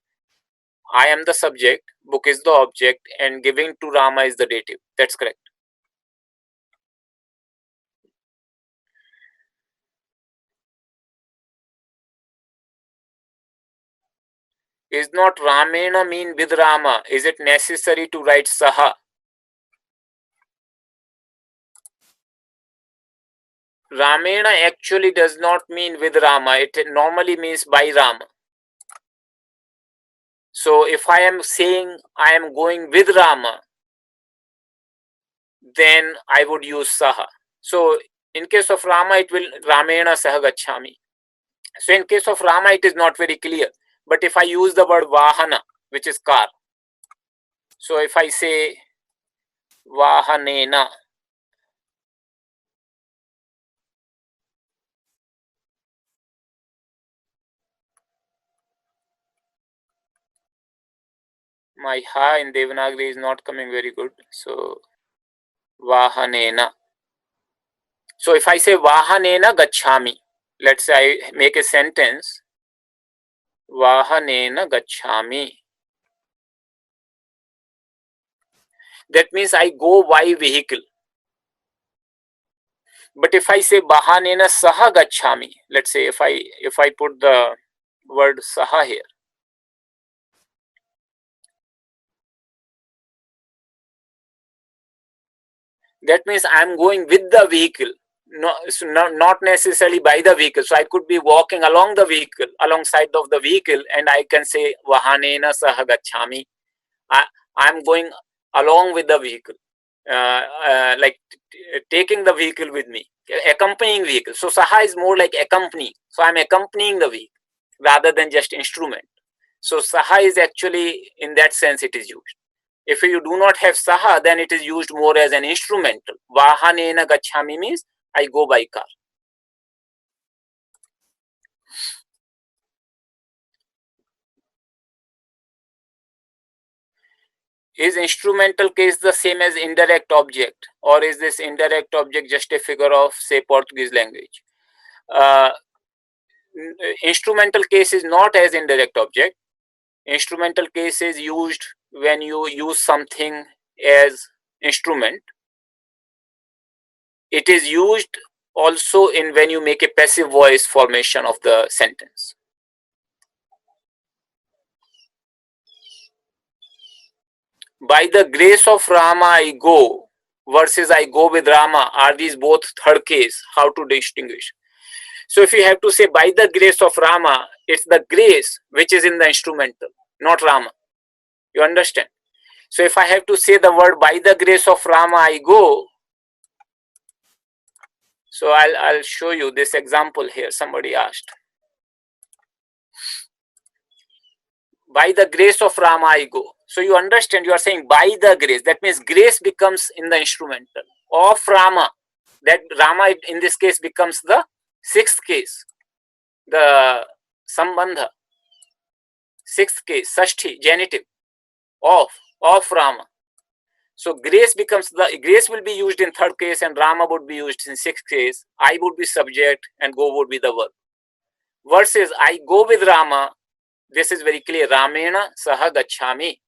I am the subject, book is the object, and giving to Rama is the dative. That's correct. Is not Ramena mean with Rama? Is it necessary to write Saha? Ramena actually does not mean with Rama. It normally means by Rama. So if I am saying I am going with Rama, then I would use Saha. So in case of Rama, it will Ramena Saha Gacchami. So in case of Rama, it is not very clear. But if I use the word Vahana, which is car, so if I say Vahanena, my ha in Devanagari is not coming very good. So Vahanena. So if I say Vahanena Gacchami, let's say I make a sentence, Vahanena Gacchami. That means I go by vehicle. But if I say Vahanena Saha Gacchami, let's say if I put the word Saha here, that means I am going with the vehicle, not necessarily by the vehicle. So I could be walking along the vehicle, alongside of the vehicle, and I can say Vahanena Saha Gacchami. I am going along with the vehicle, like taking the vehicle with me, accompanying vehicle. So Saha is more like accompany. So I am accompanying the vehicle rather than just instrument. So Saha is actually, in that sense, it is used. If you do not have Saha, then it is used more as an instrumental. Vahanena Gacchami means I go by car. Is instrumental case the same as indirect object, or is this indirect object just a figure of, say, Portuguese language? Instrumental case is not as indirect object. Instrumental case is used when you use something as instrument. It is used also in when you make a passive voice formation of the sentence. By the grace of Rama I go. versus I go with Rama, are these both third case? How to distinguish? So if you have to say by the grace of Rama, it's the grace which is in the instrumental, not Rama. You understand? So if I have to say the word by the grace of Rama I go, so I'll show you this example here. Somebody asked. By the grace of Rama I go. So you understand, you are saying by the grace. That means grace becomes in the instrumental. Of Rama. That Rama in this case becomes the sixth case. The Sambandha. Sixth case. Sashti, genitive. Of Rama. So grace becomes grace will be used in third case and Rama would be used in sixth case. I would be subject and go would be the verb. Versus I go with Rama. This is very clear. Ramena saha gacchami.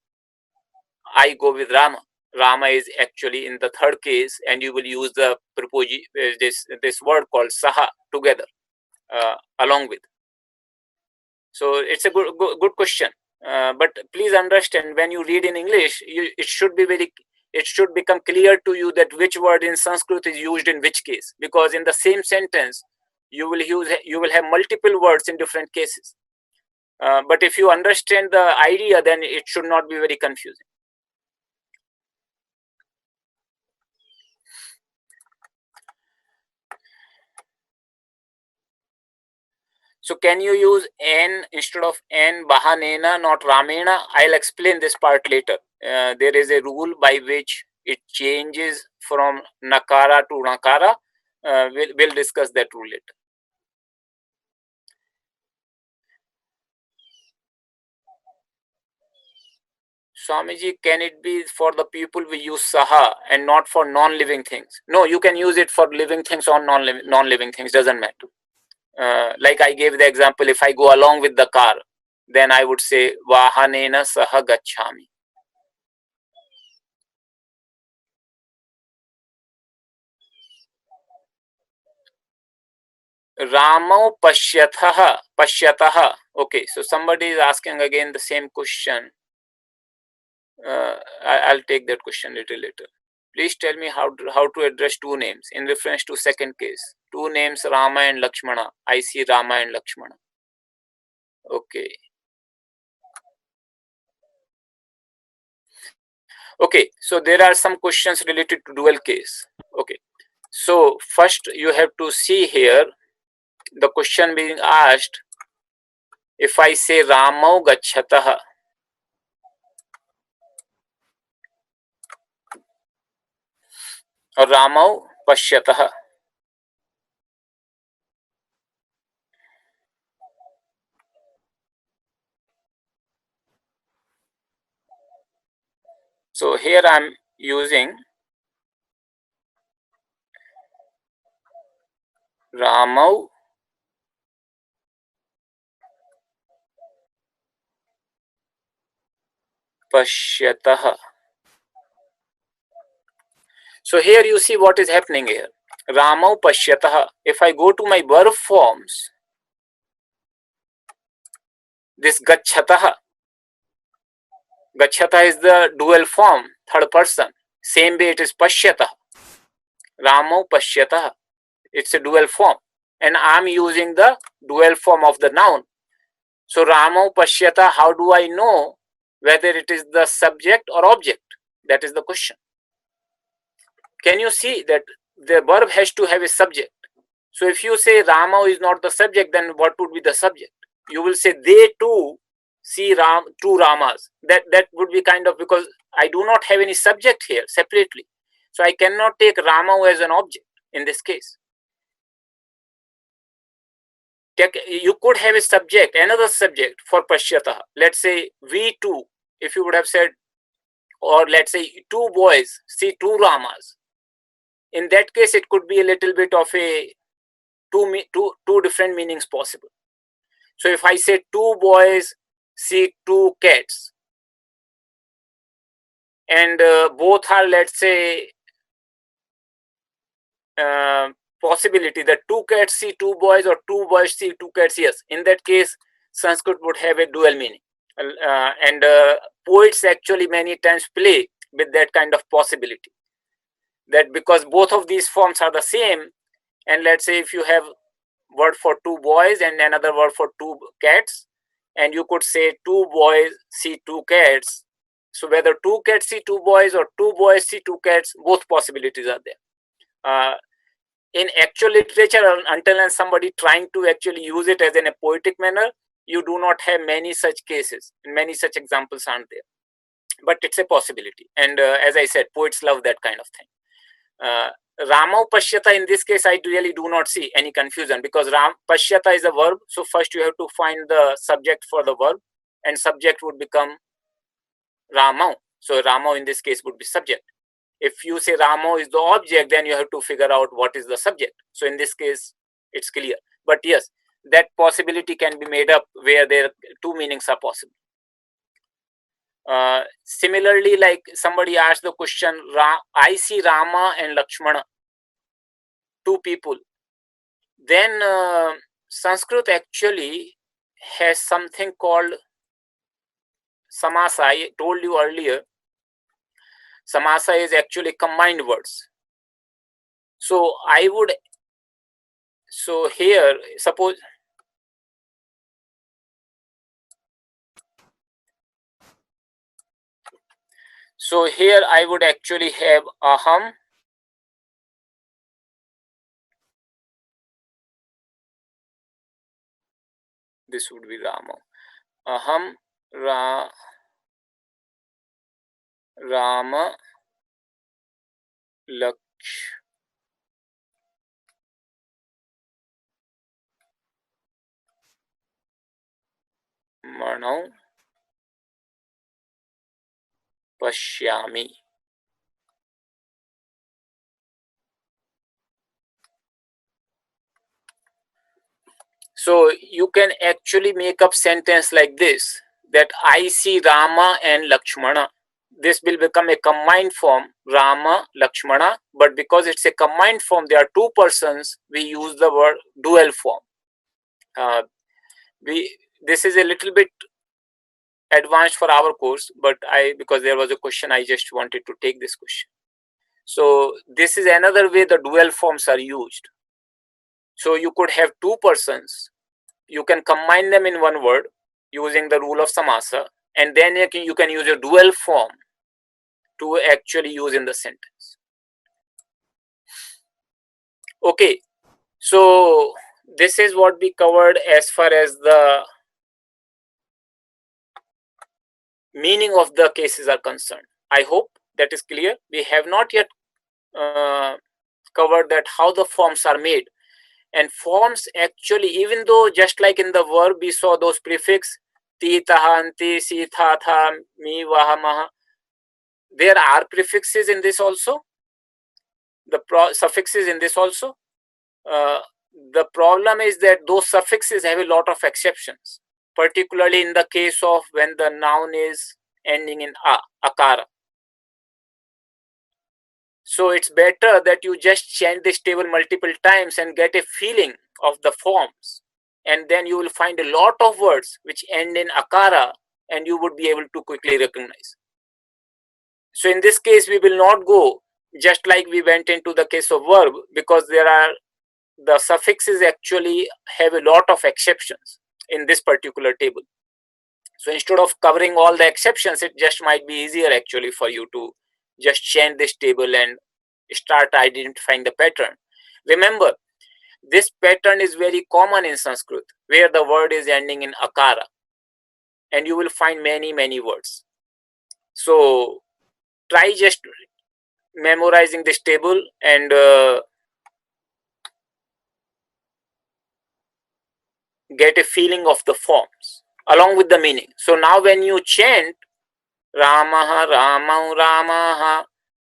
I go with Rama. Rama is actually in the third case, and you will use the this word called saha together, along with. So it's a good question. But please understand, when you read in English, it should become clear to you that which word in Sanskrit is used in which case, because in the same sentence you will have multiple words in different cases. But if you understand the idea, then it should not be very confusing. So can you use N instead of N, Bahanena, not Ramena? I'll explain this part later. There is a rule by which it changes from Nakara to Nakara. We'll discuss that rule later. Swamiji, can it be for the people we use Saha and not for non-living things? No, you can use it for living things or non-living things, doesn't matter. Like I gave the example, if I go along with the car, then I would say Vahanena Saha Gacchami. Ramo Pashyataha. Okay, so somebody is asking again the same question. I'll take that question a little later. Please tell me how to address two names in reference to second case. Two names, Rama and Lakshmana. I see Rama and Lakshmana. Okay. Okay, so there are some questions related to dual case. Okay, so first you have to see here the question being asked. If I say Ramau Gacchataha, or Ramau Pashyataha. So here I'm using Ramau Pashyataha. So here you see what is happening here. Ramau Pashyataha. If I go to my verb forms, this Gacchataha. Gacchata is the dual form, third person. Same way it is Pashyataha. Ramau Pashyataha. It's a dual form. And I'm using the dual form of the noun. So Ramau Pashyata, how do I know whether it is the subject or object? That is the question. Can you see that the verb has to have a subject? So if you say Rama is not the subject, then what would be the subject? You will say they too see two Ramas. That would be kind of, because I do not have any subject here separately. So I cannot take Rama as an object in this case. You could have a subject, another subject for Pashyataha. Let's say we two, if you would have said, or let's say two boys see two Ramas. In that case, it could be a little bit of a two different meanings possible. So if I say two boys see two cats, and both are, let's say, possibility that two cats see two boys or two boys see two cats, yes, in that case Sanskrit would have a dual meaning, and poets actually many times play with that kind of possibility, that because both of these forms are the same, and let's say if you have word for two boys and another word for two cats, and you could say two boys see two cats, so whether two cats see two boys or two boys see two cats, both possibilities are there. In actual literature, until and somebody trying to actually use it as in a poetic manner, you do not have many such cases, many such examples aren't there, but it's a possibility. And as I said, poets love that kind of thing. Rama Pashyata, in this case, I really do not see any confusion, because Ram Pashyata is a verb. So first you have to find the subject for the verb, and subject would become Rama. So Rama in this case would be subject. If you say Rama is the object, then you have to figure out what is the subject. So in this case, it's clear. But yes, that possibility can be made up where there two meanings are possible. Similarly, like somebody asked the question, I see Rama and Lakshmana, two people. Then Sanskrit actually has something called samasa. I told you earlier, samasa is actually combined words. So here, suppose, so here I would actually have aham, this would be Rama, aham Rama Lakshmana pashyami. So you can actually make up sentence like this, that I see Rama and Lakshmana. This will become a combined form, Rama, Lakshmana, but because it's a combined form, there are two persons, we use the word dual form. This is a little bit advanced for our course, but because there was a question, I just wanted to take this question. So this is another way the dual forms are used. So you could have two persons, you can combine them in one word using the rule of samasa, and then you can use a dual form to actually use in the sentence. Okay, so this is what we covered as far as the meaning of the cases are concerned. I hope that is clear. We have not yet covered that how the forms are made. And forms actually, even though just like in the verb we saw those prefix ti, taha, anti, si, tha, tha, mi, vaha, maha, there are prefixes in this also, the suffixes in this also. The problem is that those suffixes have a lot of exceptions, particularly in the case of when the noun is ending in akara. So it's better that you just change this table multiple times and get a feeling of the forms, and then you will find a lot of words which end in akara, and you would be able to quickly recognize. So in this case, we will not go just like we went into the case of verb, because the suffixes actually have a lot of exceptions in this particular table. So instead of covering all the exceptions, it just might be easier actually for you to just change this table and start identifying the pattern. Remember, this pattern is very common in Sanskrit, where the word is ending in akara, and you will find many words. So try just memorizing this table and get a feeling of the forms along with the meaning. So now when you chant Ramaha, Ramau, Ramaha,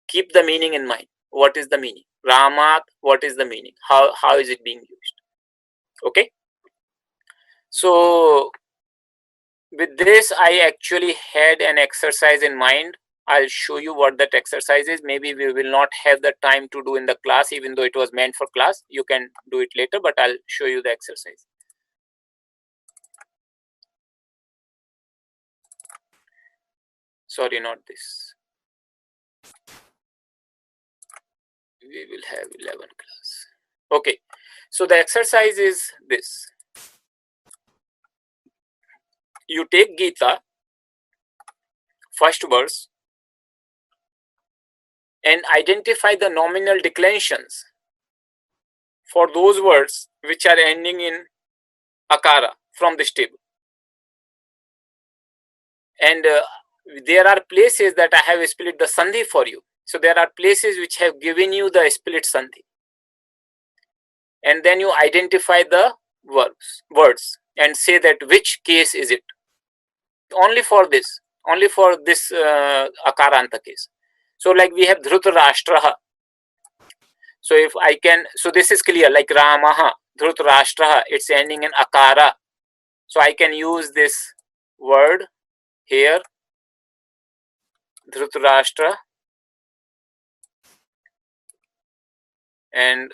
keep the meaning in mind. What is the meaning? Ramat, what is the meaning? How is it being used? Okay. So with this, I actually had an exercise in mind. I'll show you what that exercise is. Maybe we will not have the time to do in the class, even though it was meant for class. You can do it later, but I'll show you the exercise. Sorry, not this. we will have 11 class. Okay, so the exercise is this. You take Gita, first verse, and identify the nominal declensions for those words which are ending in akara from this table. And there are places that I have split the sandhi for you. So there are places which have given you the split sandhi. And then you identify the words and say that which case is it. Only for this akaranta case. So like we have Dhrutarashtraha. So if I can, so this is clear, like Ramaha, Dhrutarashtraha, it's ending in akara. So I can use this word here, Dhrutarashtra, and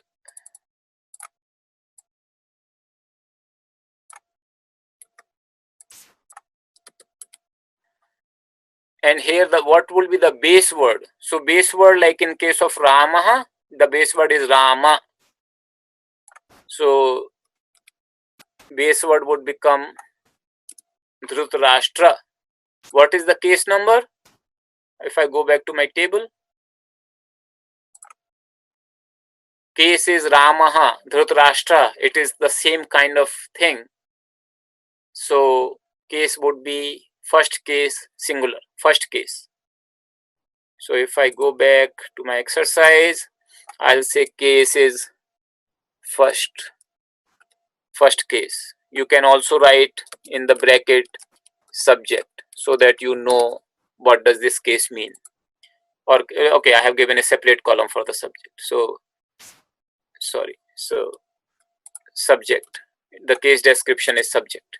here what will be the base word. So base word, like in case of Ramaha, the base word is Rama. So base word would become Dhrutarashtra. What is the case number? If I go back to my table, case is Ramaha, Dhrutarashtra. It is the same kind of thing. So case would be first case singular, first case. So if I go back to my exercise, I'll say case is first case. You can also write in the bracket subject so that you know what does this case mean. Or okay, I have given a separate column for the subject. So sorry, so subject, the case description is subject.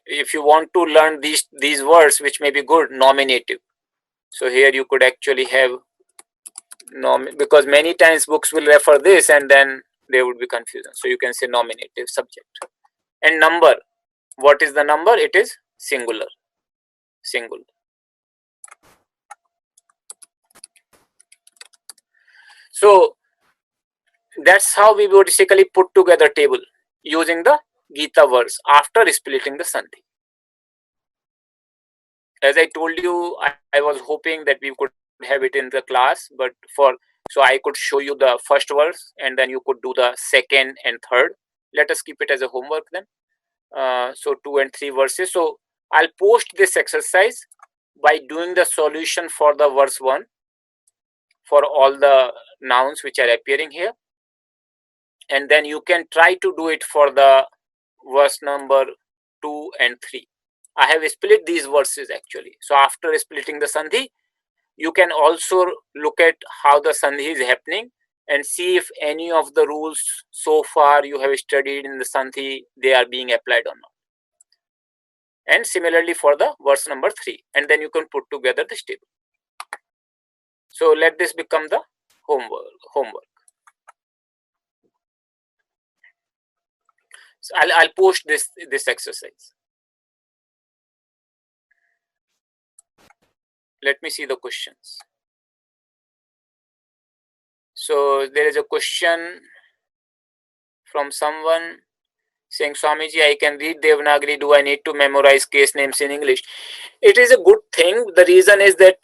If you want to learn these words which may be good, nominative. So here you could actually have because many times books will refer this and then there would be confusion. So you can say nominative, subject. And number, what is the number? It is singular. So that's how we basically put together table using the Gita verse after splitting the sandhi. As I told you, I was hoping that we could have it in the class, but so I could show you the first verse and then you could do the second and third. Let us keep it as a homework then. So 2 and 3 verses. So I'll post this exercise by doing the solution for the verse 1 for all the nouns which are appearing here. And then you can try to do it for the verse number 2 and 3. I have split these verses actually. So after splitting the sandhi, you can also look at how the sandhi is happening and see if any of the rules so far you have studied in the sandhi, they are being applied or not. And similarly for the verse number 3. And then you can put together this table. So let this become the homework. So I'll post this exercise. Let me see the questions. So there is a question from someone saying, Swamiji, I can read Devanagari. Do I need to memorize case names in English? It is a good thing. The reason is that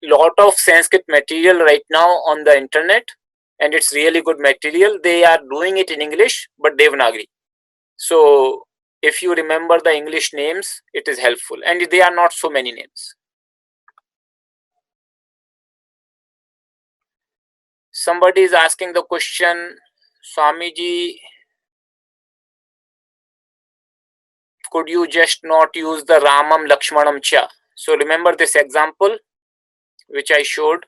lot of Sanskrit material right now on the internet, and it's really good material. They are doing it in English, but Devanagari. So if you remember the English names, it is helpful. And they are not so many names. Somebody is asking the question, Swamiji, could you just not use the Ramam Lakshmanam Cha? So remember this example which I showed.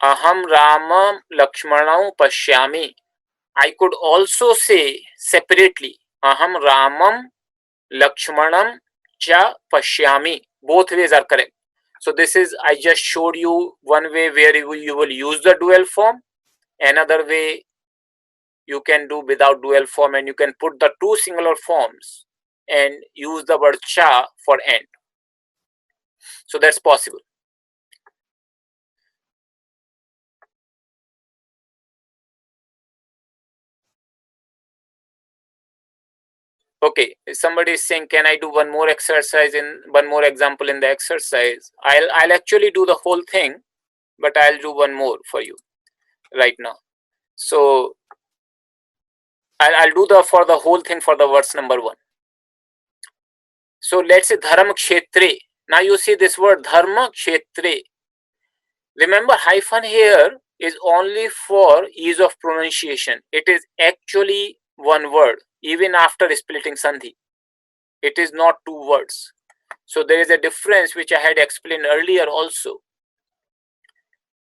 Aham Ramam Lakshmanam Pashyami. I could also say separately, Aham Ramam Lakshmanam Cha Pashyami. Both ways are correct. So this is, I just showed you one way where you will use the dual form. Another way you can do without dual form, and you can put the two singular forms and use the word cha for end. So that's possible. Okay, somebody is saying, can I do one more exercise in one more example in the exercise? I'll actually do the whole thing, but I'll do one more for you right now. So I'll do the for the whole thing for the verse number 1. So let's say dharma kshetre. Now you see this word dharma kshetre. Remember, hyphen here is only for ease of pronunciation. It is actually one word, even after splitting sandhi. It is not two words. So there is a difference which I had explained earlier also.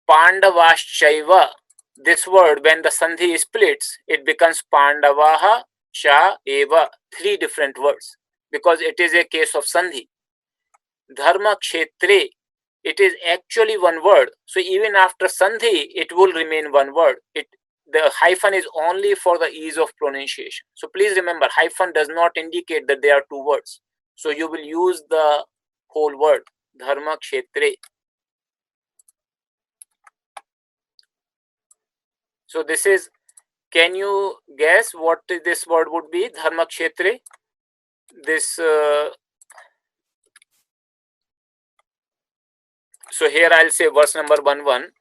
Pandavaschaiva. This word, when the sandhi splits, it becomes Pandavaha cha eva. 3 different words, because it is a case of sandhi. Dharma kshetre. It is actually one word. So even after sandhi, it will remain one word. The hyphen is only for the ease of pronunciation. So please remember, hyphen does not indicate that there are two words. So you will use the whole word, dharma kshetre. So this is, can you guess what this word would be, dharma kshetre? This, so here I'll say verse number 1,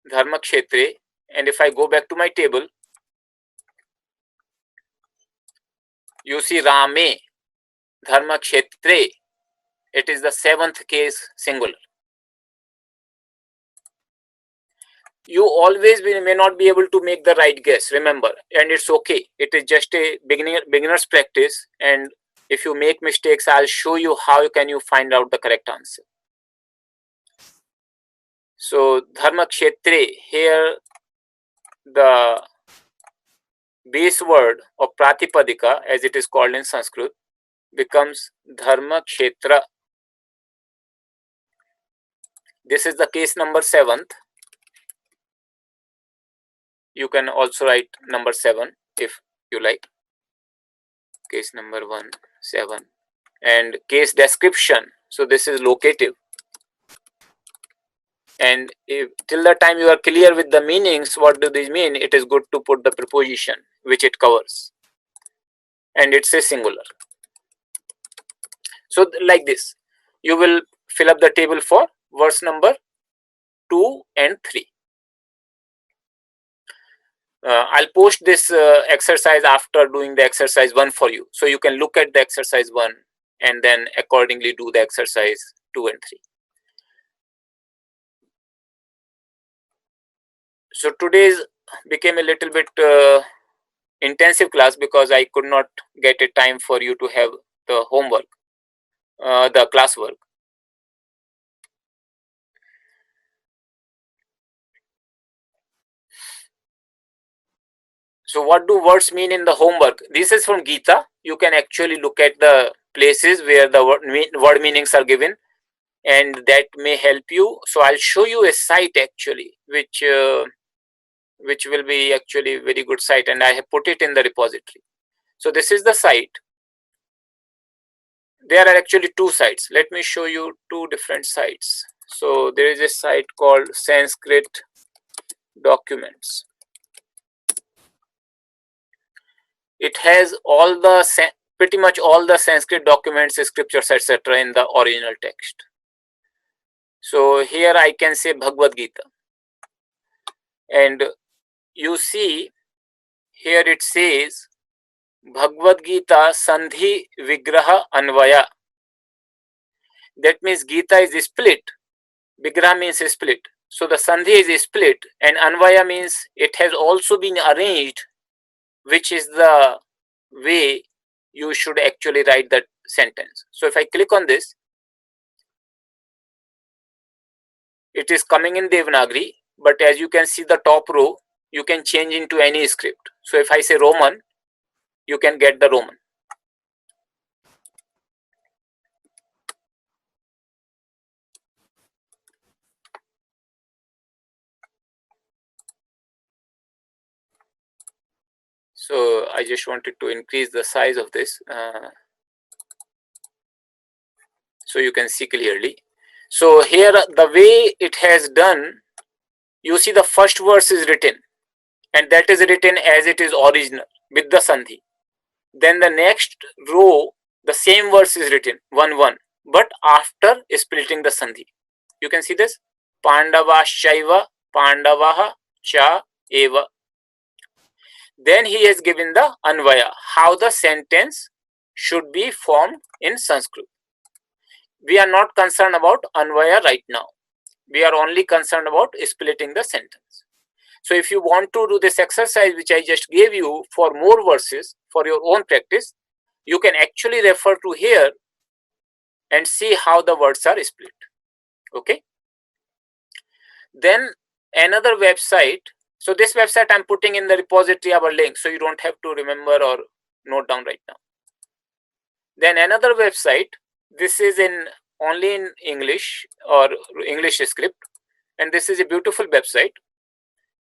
dharma kshetre. And if I go back to my table, you see Rame, dharma kshetre. It is the 7th case singular. You always may not be able to make the right guess, remember, and it's okay. It is just a beginner's practice, and if you make mistakes, I'll show you how can you find out the correct answer. So dharma kshetre, here the base word of pratipadika, as it is called in Sanskrit, becomes dharma kshetra. This is the case number 7th. You can also write number 7 if you like. Case number 1, 7. And case description. So this is locative. And if till the time you are clear with the meanings, what do these mean? It is good to put the preposition which it covers. And it's a singular. So like this, you will fill up the table for verse number 2 and 3. I'll post this exercise after doing the exercise 1 for you. So you can look at the exercise 1 and then accordingly do the exercise 2 and 3. So today's became a little bit intensive class because I could not get a time for you to have the homework, the classwork. So what do words mean in the homework? This is from Gita. You can actually look at the places where the word meanings are given, and that may help you. So I'll show you a site actually, which will be actually a very good site, and I have put it in the repository. So this is the site. There are actually 2 sites. Let me show you 2 different sites. So there is a site called Sanskrit Documents. It has all the pretty much all the Sanskrit documents, scriptures, etc. in the original text. So here I can say Bhagavad Gita, and you see here it says Bhagavad Gita Sandhi Vigraha Anvaya. That means Gita is split. Vigraha means split. So the Sandhi is split, and Anvaya means it has also been arranged, which is the way you should actually write that sentence. So if I click on this, it is coming in Devanagari, but as you can see the top row, you can change into any script. So if I say Roman, you can get the Roman. So I just wanted to increase the size of this so you can see clearly. So here the way it has done, you see the first verse is written, and that is written as it is original with the sandhi. Then the next row, the same verse is written 1-1, but after splitting the sandhi. You can see this. Pandavashaiva Pandavaha cha eva. Then he has given the anvaya, how the sentence should be formed in Sanskrit. We are not concerned about anvaya right now. We are only concerned about splitting the sentence. So if you want to do this exercise which I just gave you for more verses for your own practice, you can actually refer to here and see how the words are split. Okay. Then another website. So this website I'm putting in the repository our link, so you don't have to remember or note down right now. Then another website. This is only in English or English script, and this is a beautiful website.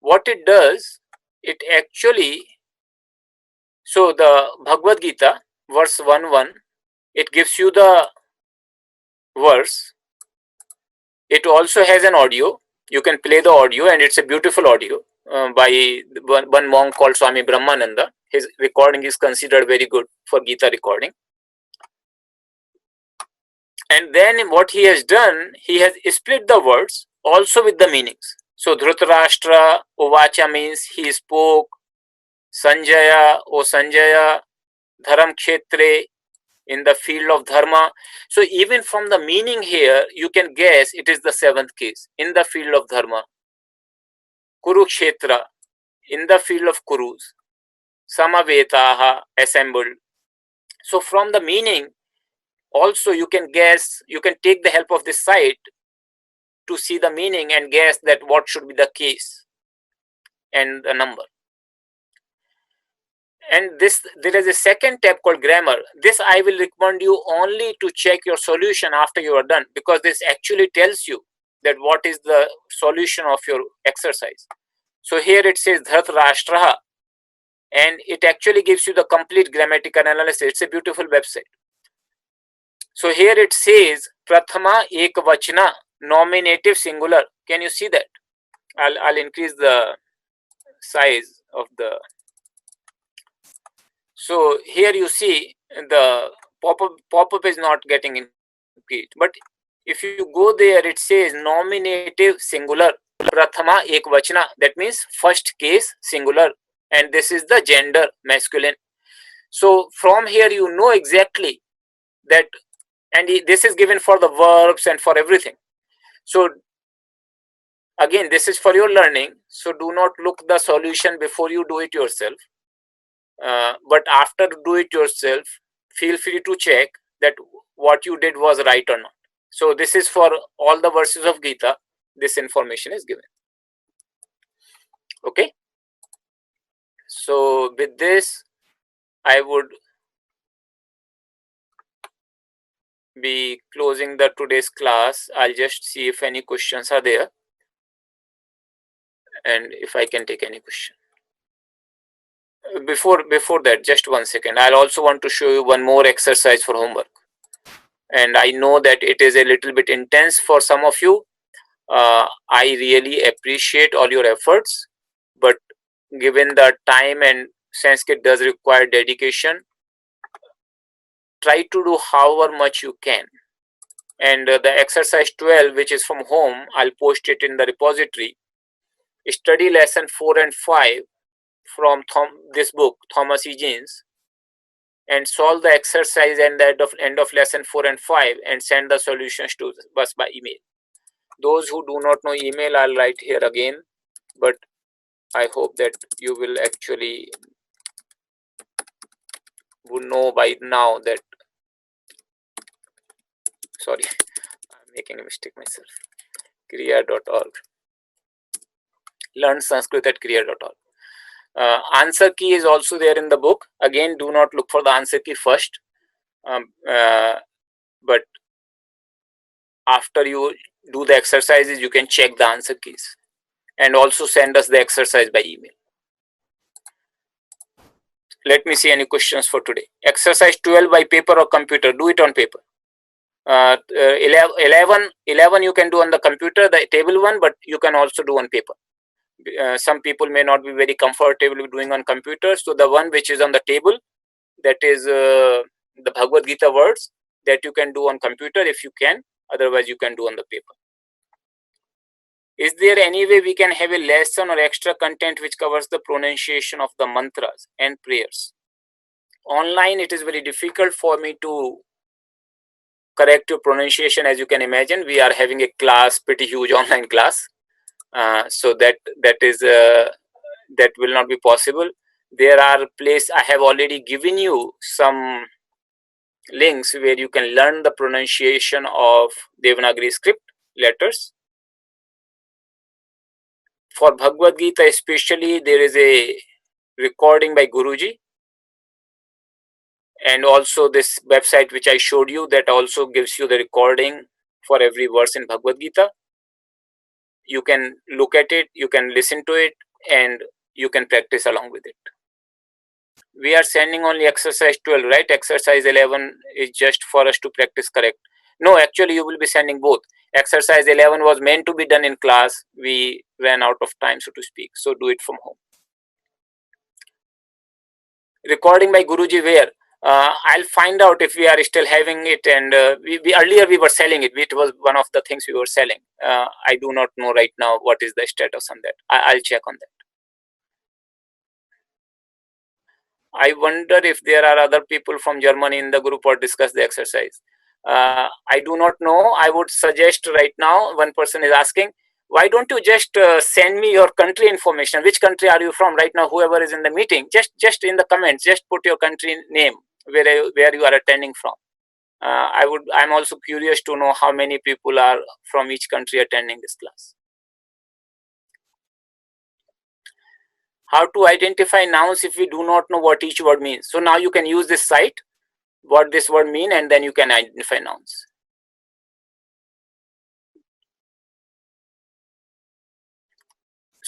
What it does, it actually, so the Bhagavad Gita verse 1-1, it gives you the verse. It also has an audio. You can play the audio, and it's a beautiful audio by one monk called Swami Brahmananda. His recording is considered very good for Gita recording. And then what he has done, he has split the words also with the meanings. So Dhritarashtra Uvacha means he spoke, Sanjaya, O Sanjaya, Dharam Kshetre, in the field of dharma. So even from the meaning here, you can guess it is the seventh case, in the field of dharma. Kurukshetra, in the field of Kurus. Samavetaha, assembled. So from the meaning, also you can guess, you can take the help of this site to see the meaning and guess that what should be the case and the number. And there is a second tab called grammar. This I will recommend you only to check your solution after you are done, because this actually tells you that what is the solution of your exercise. So here it says Dhritarashtraha, and it actually gives you the complete grammatical analysis. It's a beautiful website. So here it says Prathama Ekvachana, nominative singular. Can you see that? I'll increase the size of the. So here you see the pop-up is not getting increased. But if you go there, it says nominative singular, Prathama Ekvachana. That means first case singular. And this is the gender masculine. So from here you know exactly that, and this is given for the verbs and for everything. So again, this is for your learning. So do not look the solution before you do it yourself. But after do it yourself, feel free to check that what you did was right or not. So this is for all the verses of Gita. This information is given. Okay. So with this, I would be closing the today's class. I'll just see if any questions are there, and if I can take any question. Before that, just 1 second. I'll also want to show you one more exercise for homework. And I know that it is a little bit intense for some of you. I really appreciate all your efforts, but given the time and Sanskrit does require dedication, try to do however much you can. And the exercise 12, which is from home, I'll post it in the repository. Study lesson 4 and 5 from this book, Thomas Egenes, and solve the exercise and the end of lesson 4 and 5 and send the solutions to us by email. Those who do not know email, I'll write here again, but I hope that you will actually would know by now that, sorry, I'm making a mistake myself. Kriya.org. Learn Sanskrit at Kriya.org. Answer key is also there in the book. Again, do not look for the answer key first, but after you do the exercises, you can check the answer keys and also send us the exercise by email. Let me see any questions for today. Exercise 12 by paper or computer. Do it on paper. 11 you can do on the computer, the table one, but you can also do on paper. Some people may not be very comfortable with doing on computer, so the one which is on the table, that is the Bhagavad Gita words, that you can do on computer if you can, otherwise you can do on the paper. Is there any way we can have a lesson or extra content which covers the pronunciation of the mantras and prayers? Online it is very difficult for me to correct your pronunciation. As you can imagine, we are having a class, pretty huge online class, so that will not be possible. There are places I have already given you some links where you can learn the pronunciation of Devanagari script letters. For Bhagavad Gita especially, there is a recording by Guruji, and also this website which I showed you, that also gives you the recording for every verse in Bhagavad Gita. You can look at it, you can listen to it, and you can practice along with it. We are sending only exercise 12, right? Exercise 11 is just for us to practice correct. No, actually you will be sending both. Exercise 11 was meant to be done in class. We ran out of time, so to speak. So do it from home. Recording by Guruji where? I'll find out if we are still having it, and we earlier we were selling it. It was one of the things we were selling. I do not know right now what is the status on that. I'll check on that. I wonder if there are other people from Germany in the group or discuss the exercise. I do not know. I would suggest right now, one person is asking, why don't you just send me your country information? Which country are you from right now? Whoever is in the meeting, just in the comments, just put your country name, where you are attending from. I'm also curious to know how many people are from each country attending this class. How to identify nouns if we do not know what each word means. So now you can use this site, what this word mean, and then you can identify nouns.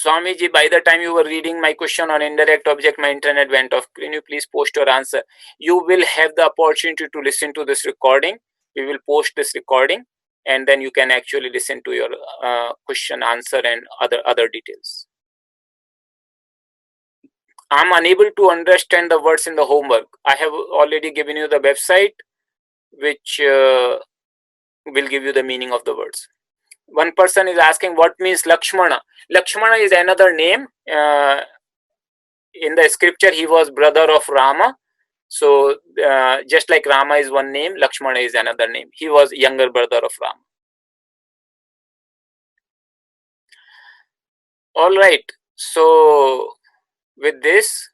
Swamiji, by the time you were reading my question on indirect object, my internet went off. Can you please post your answer? You will have the opportunity to listen to this recording. We will post this recording, and then you can actually listen to your question, answer, and other details. I'm unable to understand the words in the homework. I have already given you the website, which will give you the meaning of the words. One person is asking what means Lakshmana. Lakshmana is another name. In the scripture, he was brother of Rama. So just like Rama is one name, Lakshmana is another name. He was younger brother of Rama. All right. So with this,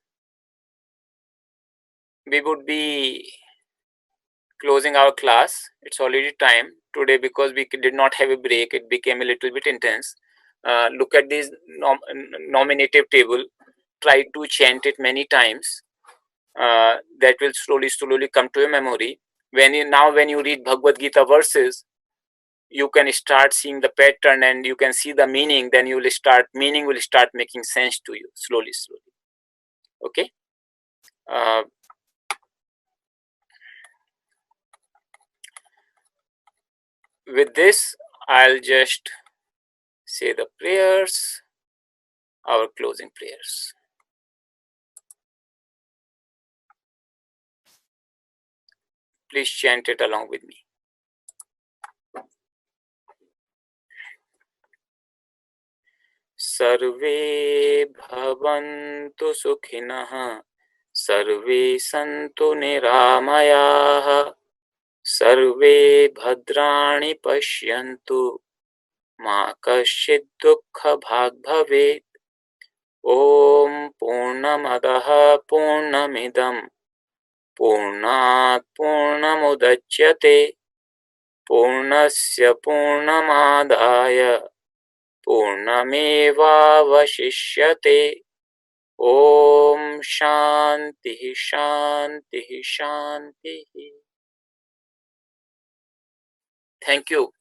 we would be closing our class. It's already time today because we did not have a break. It became a little bit intense. Look at this nominative table. Try to chant it many times. That will slowly come to your memory. When you read Bhagavad Gita verses, you can start seeing the pattern and you can see the meaning. Then meaning will start making sense to you slowly. Okay. With this, I'll just say the prayers, our closing prayers. Please chant it along with me. Sarve bhavantu sukhinah, sarve santu niramayah, sarve bhadrani pashyantu, ma kaschid dukkha bhag bhavet. Om Purnamadaha Purnamidam Purnat Purnamudachyate Purnasya Purnamadaya Purnameva Vashishyate. Om Shanti Shanti Shanti. Thank you.